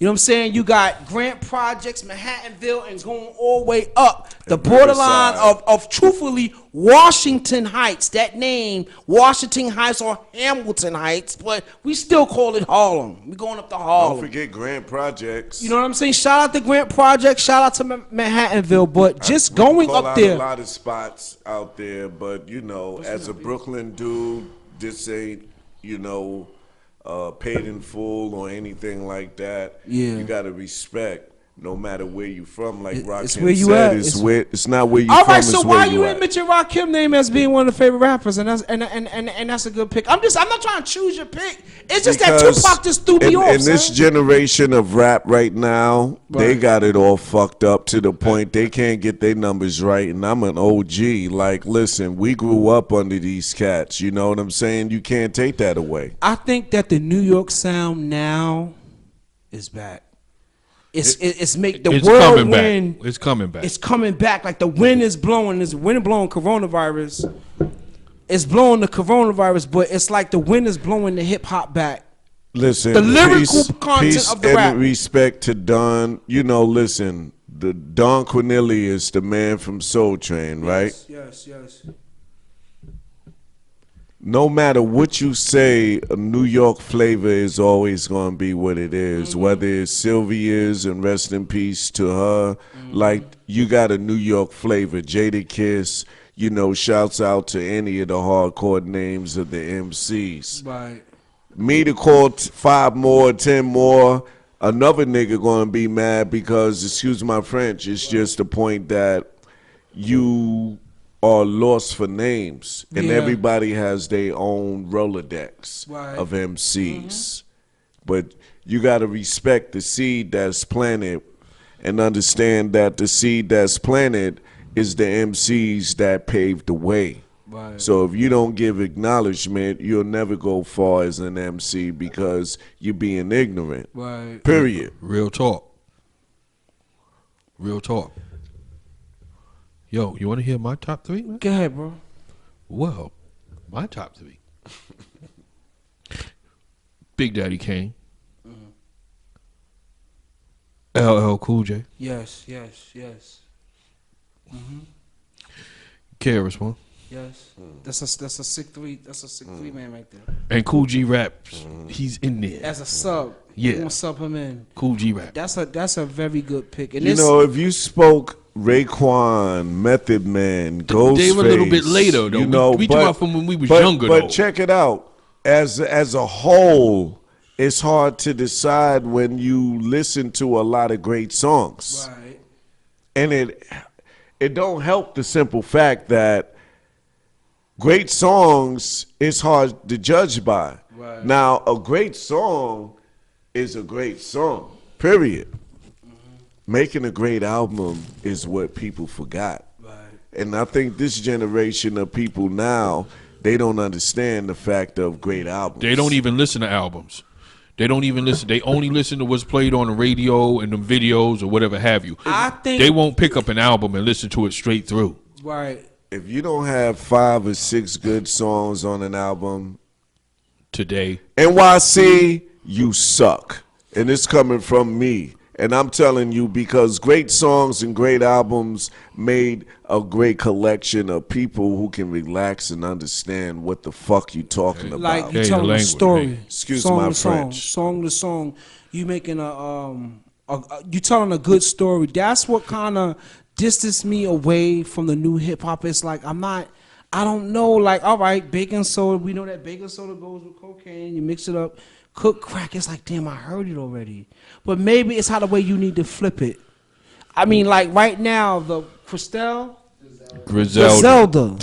Speaker 1: you know what I'm saying? You got Grant Projects, Manhattanville, and going all the way up the borderline of truthfully Washington Heights. That name, Washington Heights or Hamilton Heights, but we still call it Harlem. We going up to Harlem.
Speaker 3: Don't forget Grant Projects.
Speaker 1: You know what I'm saying? Shout out to Grant Project, shout out to Manhattanville, but just going
Speaker 3: Call
Speaker 1: up
Speaker 3: out
Speaker 1: there.
Speaker 3: a lot of spots out there, but as a Brooklyn dude, this ain't paid in full or anything like that.
Speaker 1: Yeah.
Speaker 3: You gotta respect. No matter where you from, like
Speaker 1: It's
Speaker 3: Rakim
Speaker 1: where you
Speaker 3: said,
Speaker 1: at.
Speaker 3: it's not where you
Speaker 1: All
Speaker 3: from.
Speaker 1: right, so
Speaker 3: it's
Speaker 1: why
Speaker 3: where
Speaker 1: you
Speaker 3: at.
Speaker 1: ain't mention Rakim name as being one of the favorite rappers, and that's a good pick. I'm not trying to choose your pick. It's just that
Speaker 3: Because
Speaker 1: Tupac just threw me off.
Speaker 3: in this
Speaker 1: son.
Speaker 3: generation of rap right now, they
Speaker 1: Right.
Speaker 3: got it all fucked up to the point they can't get their numbers right. And I'm an OG. Like, listen, we grew up under these cats. You know what I'm saying? You can't take that away.
Speaker 1: I think that the New York sound now is back. It's make the
Speaker 2: It's
Speaker 1: world
Speaker 2: coming
Speaker 1: wind.
Speaker 2: back. It's coming back.
Speaker 1: It's coming back. Like the wind is blowing. There's wind blowing coronavirus. It's blowing the coronavirus, but it's like the wind is blowing the hip hop back.
Speaker 3: Listen,
Speaker 1: The lyrical content
Speaker 3: peace
Speaker 1: of the
Speaker 3: and
Speaker 1: rap.
Speaker 3: respect to Don. Listen, the Don Cornelius, the man from Soul Train, right?
Speaker 1: Yes.
Speaker 3: No matter what you say, a New York flavor is always going to be what it is.
Speaker 1: Mm-hmm.
Speaker 3: Whether it's Sylvia's, and rest in peace to her. Like, you got a New York flavor. Jada Kiss, shouts out to any of the hardcore names of the MCs.
Speaker 1: Right.
Speaker 3: Me to call 5 more, 10 more, another nigga going to be mad because, excuse my French, it's just the point that you are lost for names, and
Speaker 1: Yeah.
Speaker 3: everybody has their own Rolodex
Speaker 1: Right.
Speaker 3: of MCs. But you got to respect the seed that's planted and understand that the seed that's planted is the MCs that paved the way.
Speaker 1: Right.
Speaker 3: So if you don't give acknowledgement, you'll never go far as an MC because you're being ignorant.
Speaker 1: Right.
Speaker 3: Period.
Speaker 2: Real talk. Real talk. Yo, you want to hear my top 3, man?
Speaker 1: Go ahead, bro.
Speaker 2: Well, my top 3. Big Daddy Kane. LL Cool J.
Speaker 1: Yes.
Speaker 2: KRS-One.
Speaker 1: Yes. That's a sick 3. That's a sick 3-man right there.
Speaker 2: And Cool G Raps. He's in there.
Speaker 1: As a sub.
Speaker 2: Yeah.
Speaker 1: You gonna sub him in.
Speaker 2: Cool G Rap.
Speaker 1: That's a very good pick. And
Speaker 3: You know, if you spoke Raekwon, Method Man, Ghostface,
Speaker 2: They were a little bit later, though.
Speaker 3: You know,
Speaker 2: we talking about from when we was
Speaker 3: but,
Speaker 2: younger,
Speaker 3: but
Speaker 2: though.
Speaker 3: check it out. As a whole, it's hard to decide when you listen to a lot of great songs,
Speaker 1: right.
Speaker 3: and it don't help the simple fact that great songs is hard to judge by.
Speaker 1: Right.
Speaker 3: Now, a great song is a great song. Period. Making a great album is what people forgot.
Speaker 1: Right.
Speaker 3: And I think this generation of people now, they don't understand the fact of great albums.
Speaker 2: They don't even listen to albums. They don't even listen. They only listen to what's played on the radio and the videos or whatever have you.
Speaker 1: I think
Speaker 2: They won't pick up an album and listen to it straight through.
Speaker 1: right.
Speaker 3: If you don't have 5 or 6 good songs on an album,
Speaker 2: Today,
Speaker 3: NYC, you suck. And it's coming from me. And I'm telling you because great songs and great albums made a great collection of people who can relax and understand what the fuck you talking about.
Speaker 1: Like you
Speaker 2: Hey, the
Speaker 1: telling a
Speaker 2: language,
Speaker 1: story.
Speaker 2: hey.
Speaker 3: Excuse
Speaker 1: song
Speaker 3: my
Speaker 1: to song,
Speaker 3: French.
Speaker 1: Song to song. You making you telling a good story. That's what kind of distanced me away from the new hip hop. It's like I don't know. Like, all right, baking soda. We know that baking soda goes with cocaine. You mix it up, cook crack. It's like, damn, I heard it already. But maybe it's how the way you need to flip it. I mean, like right now, the Griselda.
Speaker 2: Griselda.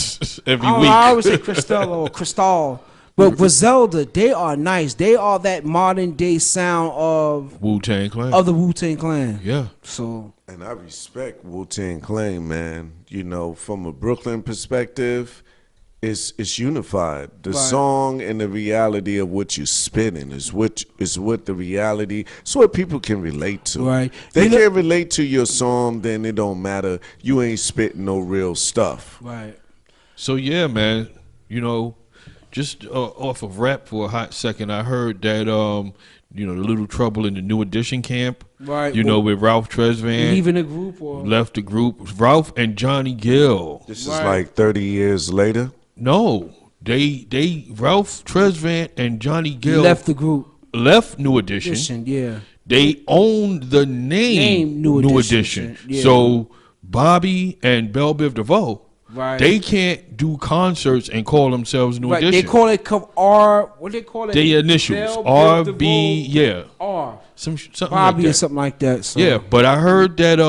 Speaker 2: Every
Speaker 1: I
Speaker 2: week.
Speaker 1: always say Cristela or Cristal. But Griselda, they are nice. They are that modern day sound of
Speaker 2: Wu-Tang Clan.
Speaker 1: the Wu-Tang Clan.
Speaker 2: Yeah.
Speaker 1: So
Speaker 3: And I respect Wu-Tang Clan, man. You know, from a Brooklyn perspective, it's unified. The
Speaker 1: Right.
Speaker 3: song and the reality of what you're spitting is what the reality. It's what people can relate to.
Speaker 1: Right.
Speaker 3: They
Speaker 1: You know-
Speaker 3: can't relate to your song, then it don't matter. You ain't spitting no real stuff.
Speaker 1: right.
Speaker 2: So, yeah, man, you know, just off of rap for a hot second, I heard that, you know, the Little Trouble in the New Edition camp,
Speaker 1: Right.
Speaker 2: you know, with Ralph Tresvant,
Speaker 1: Leaving the group or
Speaker 2: left the group. Ralph and Johnny Gill.
Speaker 3: This
Speaker 1: Right.
Speaker 3: is like 30 years later.
Speaker 2: No, Ralph Tresvant and Johnny Gill
Speaker 1: left the group.
Speaker 2: left New Edition.
Speaker 1: Edition, yeah.
Speaker 2: They owned the name
Speaker 1: New
Speaker 2: New
Speaker 1: Edition.
Speaker 2: Edition.
Speaker 1: Yeah.
Speaker 2: So Bobby and Belle Biv DeVoe,
Speaker 1: Right.
Speaker 2: they can't do concerts and call themselves New
Speaker 1: Right.
Speaker 2: Edition.
Speaker 1: They call it R. What they call it?
Speaker 2: Their initials,
Speaker 1: Bell, Biv
Speaker 2: RB,
Speaker 1: DeVoe,
Speaker 2: yeah,
Speaker 1: R.
Speaker 2: something
Speaker 1: Bobby
Speaker 2: like
Speaker 1: or
Speaker 2: that.
Speaker 1: something like that. So.
Speaker 2: Yeah, but I heard that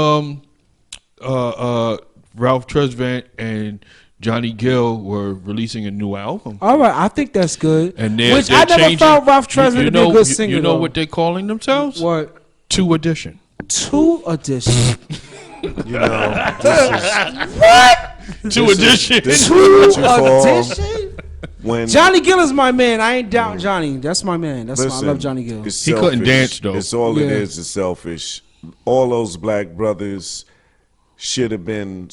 Speaker 2: Ralph Tresvant and Johnny Gill were releasing a new album.
Speaker 1: All right, I think that's good.
Speaker 2: And they're,
Speaker 1: Which
Speaker 2: they're
Speaker 1: I never
Speaker 2: changing-
Speaker 1: found Ralph Tresvant to be a good singer.
Speaker 2: You know
Speaker 1: though.
Speaker 2: what they're calling themselves?
Speaker 1: What?
Speaker 2: 2 Edition.
Speaker 1: 2 Edition.
Speaker 3: You know, this
Speaker 1: What?
Speaker 2: 2 Edition.
Speaker 3: this is
Speaker 1: 2
Speaker 3: what you call
Speaker 1: Edition?
Speaker 3: when
Speaker 1: Johnny Gill is my man. I ain't doubting Johnny. That's my man. I
Speaker 3: Listen,
Speaker 1: love Johnny Gill.
Speaker 3: it's
Speaker 2: He couldn't
Speaker 3: selfish.
Speaker 2: dance, though.
Speaker 3: It's all it
Speaker 1: Yeah.
Speaker 3: is selfish. All those black brothers should have been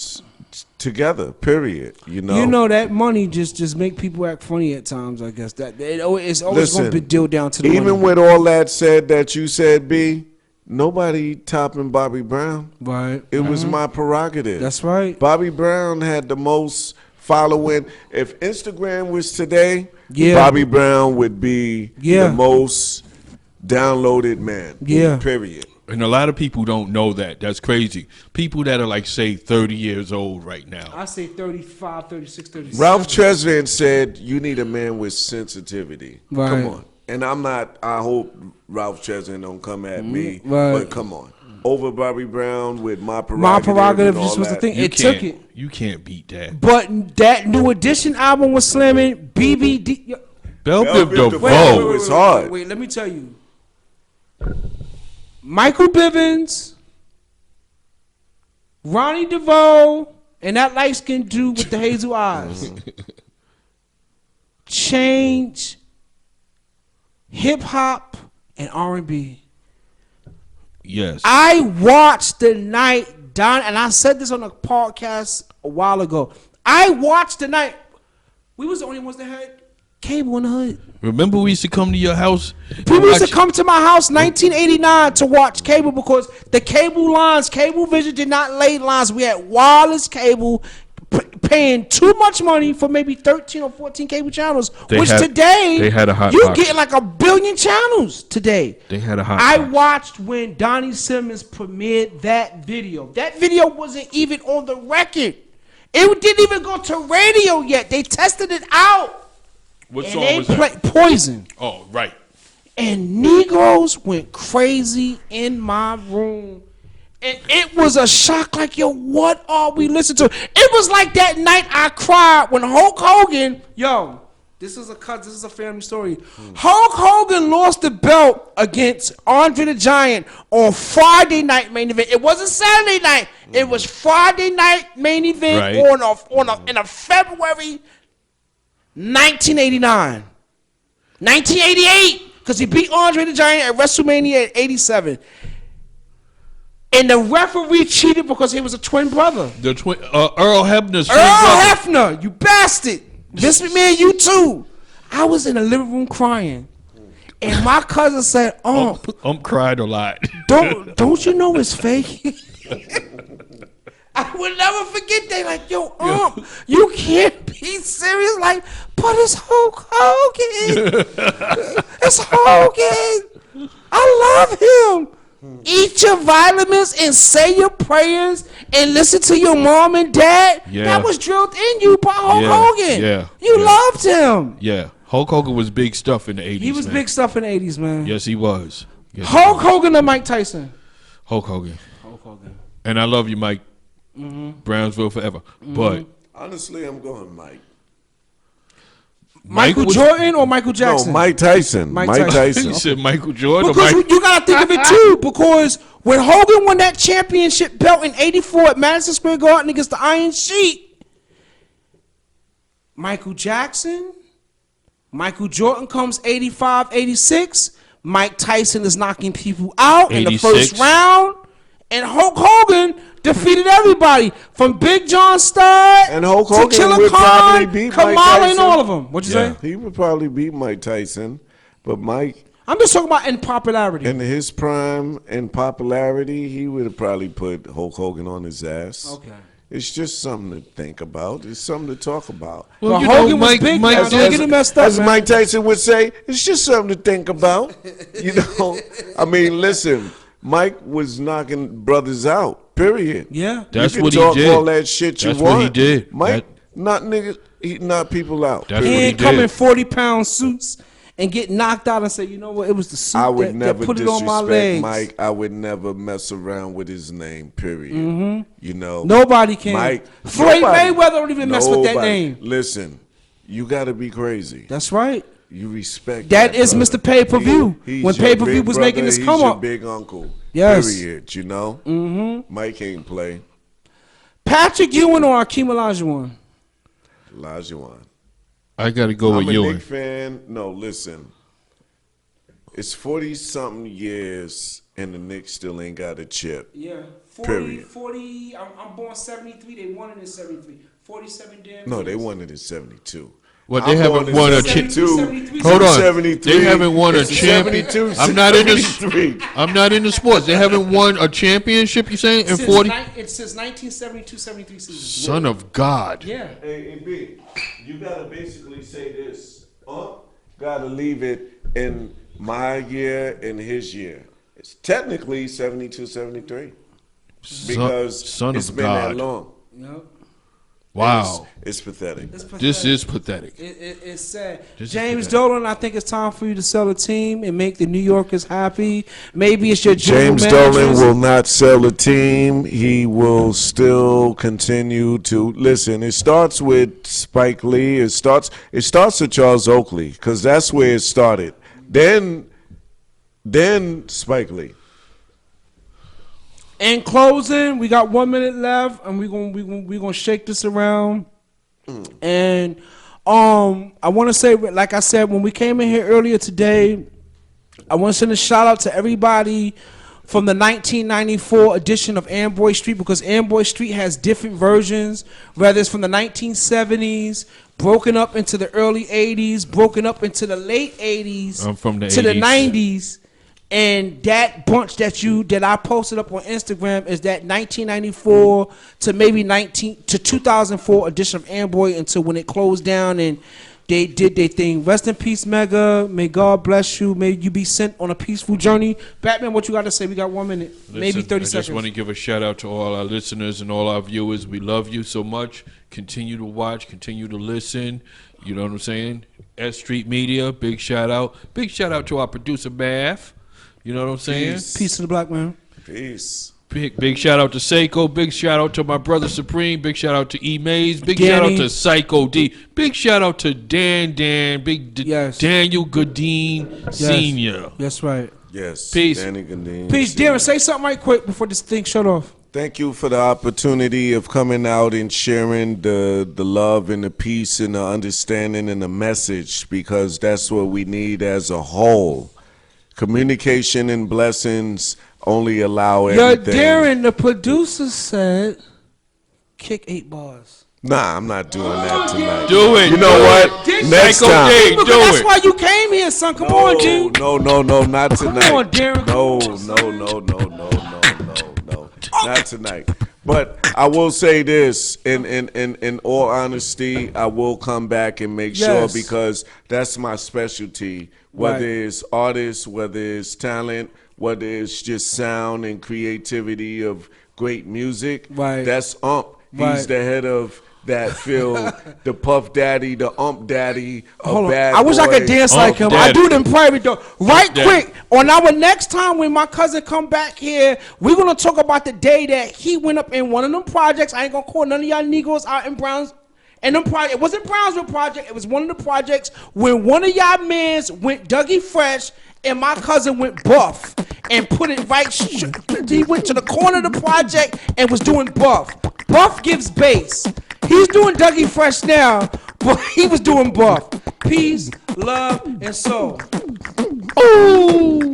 Speaker 3: together. Period. You know.
Speaker 1: You know that money just make people act funny at times. I guess that it's always
Speaker 3: Listen,
Speaker 1: going to be dealt down to the
Speaker 3: even
Speaker 1: money.
Speaker 3: with all that said that you said, B, nobody topping Bobby Brown.
Speaker 1: Right.
Speaker 3: It was my prerogative.
Speaker 1: That's right.
Speaker 3: Bobby Brown had the most following. If Instagram was today,
Speaker 1: Yeah.
Speaker 3: Bobby Brown would be
Speaker 1: Yeah.
Speaker 3: the most downloaded man.
Speaker 1: Yeah.
Speaker 3: Period.
Speaker 2: And a lot of people don't know that. That's crazy. People that are like, say, 30 years old right now.
Speaker 1: I say 35, 36, 37.
Speaker 3: Ralph Tresvant said, "You need a man with sensitivity."
Speaker 1: Right.
Speaker 3: Come on. And I'm not. I hope Ralph Tresvant don't come at me.
Speaker 1: Right.
Speaker 3: But come on. over Bobby Brown with My Prerogative.
Speaker 1: My Prerogative
Speaker 3: and all
Speaker 1: just was the
Speaker 3: that.
Speaker 1: thing.
Speaker 2: You
Speaker 1: It took
Speaker 2: can't-
Speaker 1: it.
Speaker 2: You can't beat that.
Speaker 1: But that New Edition album was slamming. BBD.
Speaker 2: Bell Biv
Speaker 3: Biv
Speaker 2: DeVoe.
Speaker 3: DeVoe. It's hard.
Speaker 1: Wait, let me tell you. Michael Bivins, Ronnie DeVoe, and that light-skinned dude with the hazel eyes change hip-hop and R&B.
Speaker 2: Yes.
Speaker 1: I watched the night Don, and I said this on a podcast a while ago. I watched the night. We was the only ones that had cable in the hood.
Speaker 2: Remember we used to come to your house?
Speaker 1: People used to come to my house 1989 to watch cable because the cable lines, Cablevision did not lay lines. We had wireless cable, paying too much money for maybe 13 or 14 cable channels.
Speaker 2: They
Speaker 1: which
Speaker 2: had-
Speaker 1: today
Speaker 2: they had a hot
Speaker 1: you
Speaker 2: box.
Speaker 1: get like 1 billion channels today.
Speaker 2: They had a hot
Speaker 1: I
Speaker 2: box.
Speaker 1: watched when Donnie Simmons premiered that video. That video wasn't even on the record. It didn't even go to radio yet. They tested it out.
Speaker 2: What
Speaker 1: And
Speaker 2: song
Speaker 1: they
Speaker 2: was that?
Speaker 1: played Poison.
Speaker 2: Oh, right.
Speaker 1: And Negroes went crazy in my room. And it was a shock like, yo, what are we listening to? It was like that night I cried when Hulk Hogan, yo, this is a family story. Hulk Hogan lost the belt against Andre the Giant on Friday night main event. It wasn't Saturday night. It was Friday night main event
Speaker 2: Right.
Speaker 1: in a February 1989. 1988, because he beat Andre the Giant at WrestleMania at 87. And the referee cheated because he was a twin brother.
Speaker 2: The twin Earl Hebner's twin
Speaker 1: Earl
Speaker 2: brother.
Speaker 1: Hefner, you bastard. Vince McMahon, you too. I was in the living room crying. And my cousin said,
Speaker 2: Cried a lot.
Speaker 1: don't you know it's fake? I will never forget that. Like, yo, you can't be serious. Like, but it's Hulk Hogan. It's Hogan. I love him. Eat your vitamins and say your prayers and listen to your mom and dad.
Speaker 2: Yeah.
Speaker 1: That was drilled in you by Hulk
Speaker 2: Yeah,
Speaker 1: Hogan.
Speaker 2: yeah,
Speaker 1: You
Speaker 2: yeah.
Speaker 1: loved him.
Speaker 2: Yeah. Hulk Hogan was big stuff in the 80s.
Speaker 1: He was
Speaker 2: man.
Speaker 1: big stuff in the 80s, man.
Speaker 2: Yes, he was. Yes, he
Speaker 1: Hulk
Speaker 2: was.
Speaker 1: Hogan or Mike Tyson?
Speaker 2: Hulk Hogan.
Speaker 1: Hulk Hogan.
Speaker 2: And I love you, Mike. Brownsville forever. But
Speaker 3: Honestly, I'm going Mike.
Speaker 1: Michael
Speaker 2: was-
Speaker 1: Jordan or Michael Jackson?
Speaker 3: No, Mike Tyson.
Speaker 1: Mike
Speaker 3: Mike
Speaker 1: Tyson.
Speaker 2: He
Speaker 3: Tyson.
Speaker 2: said Michael Jordan.
Speaker 1: Because
Speaker 2: or Mike,
Speaker 1: you gotta think of it too. Because when Hogan won that championship belt in '84 at Madison Square Garden against the Iron Sheik, Michael Jackson, Michael Jordan comes 85, 86. Mike Tyson is knocking people out in the
Speaker 2: 86.
Speaker 1: first round, and Hulk Hogan defeated everybody from Big John Studd
Speaker 3: And Hulk
Speaker 1: to
Speaker 3: Hogan
Speaker 1: Killer
Speaker 3: would probably
Speaker 1: Khan,
Speaker 3: beat Mike
Speaker 1: Kamala, and
Speaker 3: Tyson.
Speaker 1: all of them. What'd you
Speaker 2: Yeah.
Speaker 1: say?
Speaker 3: He would probably beat Mike Tyson, but Mike,
Speaker 1: I'm just talking about in popularity.
Speaker 3: in his prime and popularity, he would have probably put Hulk Hogan on his ass.
Speaker 1: Okay.
Speaker 3: It's just something to think about. It's something to talk about.
Speaker 2: well,
Speaker 1: But
Speaker 2: you
Speaker 1: Hogan
Speaker 2: know,
Speaker 1: was
Speaker 2: Mike,
Speaker 1: big
Speaker 2: Mike
Speaker 1: now.
Speaker 3: As,
Speaker 1: Don't get it messed up,
Speaker 3: as
Speaker 1: man.
Speaker 3: Mike Tyson would say, it's just something to think about. You know, I mean, listen, Mike was knocking brothers out. Period.
Speaker 1: Yeah.
Speaker 2: That's
Speaker 3: you can
Speaker 2: what he
Speaker 3: talk
Speaker 2: did.
Speaker 3: all that shit you
Speaker 2: That's
Speaker 3: want.
Speaker 2: what he did.
Speaker 3: Mike, not niggas, he knocked people out.
Speaker 2: That's
Speaker 1: He
Speaker 2: what he
Speaker 1: ain't come in
Speaker 2: did.
Speaker 1: 40-pound suits and get knocked out and say, you know what, it was the suit
Speaker 3: I would
Speaker 1: that
Speaker 3: never
Speaker 1: put it on my
Speaker 3: disrespect
Speaker 1: legs.
Speaker 3: Mike. I would never mess around with his name. Period. You know,
Speaker 1: Nobody can.
Speaker 3: Mike,
Speaker 1: Floyd
Speaker 3: nobody-
Speaker 1: Mayweather don't even mess with that
Speaker 3: nobody.
Speaker 1: name.
Speaker 3: Listen, you got to be crazy.
Speaker 1: That's right.
Speaker 3: You respect
Speaker 1: That is
Speaker 3: brother.
Speaker 1: Mr. Pay-Per-View.
Speaker 3: He's
Speaker 1: When
Speaker 3: your
Speaker 1: pay-per-view
Speaker 3: big
Speaker 1: was
Speaker 3: brother,
Speaker 1: making his
Speaker 3: he's
Speaker 1: come
Speaker 3: your
Speaker 1: up.
Speaker 3: big uncle.
Speaker 1: Yes.
Speaker 3: Period. You know. Mike can't play.
Speaker 1: Patrick Ewing or Akeem Olajuwon?
Speaker 3: Olajuwon.
Speaker 2: I got to go
Speaker 3: I'm
Speaker 2: with
Speaker 3: a
Speaker 2: Ewing.
Speaker 3: Knicks fan. No, listen. It's 40-something years, and the Knicks still ain't got a chip.
Speaker 1: Yeah.
Speaker 3: 40,
Speaker 1: 40 I'm born 73. They won it in 73. 47 damn
Speaker 3: No, they won it in 72.
Speaker 2: Well, they
Speaker 3: I'm
Speaker 2: haven't
Speaker 3: born in
Speaker 2: won a
Speaker 3: 72.
Speaker 1: 73.
Speaker 2: Hold on.
Speaker 3: 73.
Speaker 2: They haven't won a
Speaker 3: It's
Speaker 2: champion.
Speaker 3: 72,
Speaker 2: I'm not in the.
Speaker 3: 73.
Speaker 2: I'm not in the sports. They haven't won a championship. You saying in 40?
Speaker 1: It's since 1972-73 season.
Speaker 2: Son of God.
Speaker 1: Yeah.
Speaker 3: Hey, B, you gotta basically say this. Gotta leave it in my year and his year. It's technically 72, 73 because
Speaker 2: Son
Speaker 3: it's
Speaker 2: of
Speaker 3: been
Speaker 2: God.
Speaker 3: that long.
Speaker 1: Yep.
Speaker 2: Wow.
Speaker 3: It's pathetic.
Speaker 2: This is pathetic.
Speaker 1: It's sad.
Speaker 2: This is
Speaker 1: James
Speaker 2: pathetic.
Speaker 1: Dolan, I think it's time for you to sell the team and make the New Yorkers happy. Maybe it's your general
Speaker 3: James Dolan
Speaker 1: managers.
Speaker 3: will not sell a team. He will still continue to listen. It starts with Spike Lee. It starts with Charles Oakley because that's where it started. Then Spike Lee.
Speaker 1: In closing, we got 1 minute left, and we're gonna shake this around. And I want to say, like I said, when we came in here earlier today, I want to send a shout out to everybody from the 1994 edition of Amboy Street, because Amboy Street has different versions, whether it's from the 1970s, broken up into the early 80s, broken up into the late 80s,
Speaker 2: I'm from the
Speaker 1: to the
Speaker 2: 80s.
Speaker 1: 90s. And that bunch that I posted up on Instagram is that 1994 to maybe 2004 edition of Amboy until when it closed down and they did their thing. Rest in peace, Mega. May God bless you. May you be sent on a peaceful journey. Batman, what you got to say? We got 1 minute, maybe 30
Speaker 2: I
Speaker 1: seconds.
Speaker 2: just want to give a shout out to all our listeners and all our viewers. We love you so much. Continue to watch. Continue to listen. You know what I'm saying? S.STREET Media, big shout out. Big shout out to our producer, Mav. You know what I'm saying?
Speaker 1: Peace to the black man.
Speaker 3: Peace.
Speaker 2: Big shout out to Seiko. Big shout out to my brother Supreme. Big shout out to E Mays. Big
Speaker 1: Danny.
Speaker 2: shout out to Psycho D. Big shout out to Dan.
Speaker 1: Yes.
Speaker 2: Daniel Goodine Senior.
Speaker 1: That's right.
Speaker 3: Yes.
Speaker 2: Peace.
Speaker 3: Danny Gandine.
Speaker 1: Peace, Darren. Say something right quick before this thing shut off.
Speaker 3: Thank you for the opportunity of coming out and sharing the love and the peace and the understanding and the message, because that's what we need as a whole. Communication and blessings only allow everything.
Speaker 1: Darren, the producer said, kick 8 bars.
Speaker 3: Nah, I'm not doing that tonight.
Speaker 2: Do it.
Speaker 3: You know
Speaker 2: do
Speaker 3: what?
Speaker 2: it.
Speaker 3: Next
Speaker 2: Psycho
Speaker 3: time.
Speaker 2: D,
Speaker 1: Because
Speaker 2: do
Speaker 1: that's
Speaker 2: it.
Speaker 1: why you came here, son. Come on, G.
Speaker 3: No, not tonight.
Speaker 1: on, Darren.
Speaker 3: No. Not tonight. But I will say this, in all honesty, I will come back and make sure,
Speaker 1: Yes.
Speaker 3: because that's my specialty. Whether
Speaker 1: Right.
Speaker 3: it's artists, whether it's talent, whether it's just sound and creativity of great music.
Speaker 1: Right.
Speaker 3: That's Ump. He's
Speaker 1: Right.
Speaker 3: the head of that field, the Puff Daddy, the Ump Daddy,
Speaker 1: Hold on.
Speaker 3: Bad
Speaker 1: I wish I could
Speaker 3: Boy.
Speaker 1: dance like him. I
Speaker 2: Daddy.
Speaker 1: do it in private though. Right
Speaker 2: Daddy.
Speaker 1: quick, on our next time when my cousin come back here, we're gonna talk about the day that he went up in one of them projects. I ain't gonna call none of y'all Negroes out in Browns. And them project, it wasn't Brownsville project. It was one of the projects when one of y'all mans went Dougie Fresh and my cousin went Buff and put it right. He went to the corner of the project and was doing Buff. Buff gives bass. He's doing Dougie Fresh now, but he was doing Buff. Peace, love, and soul. Ooh.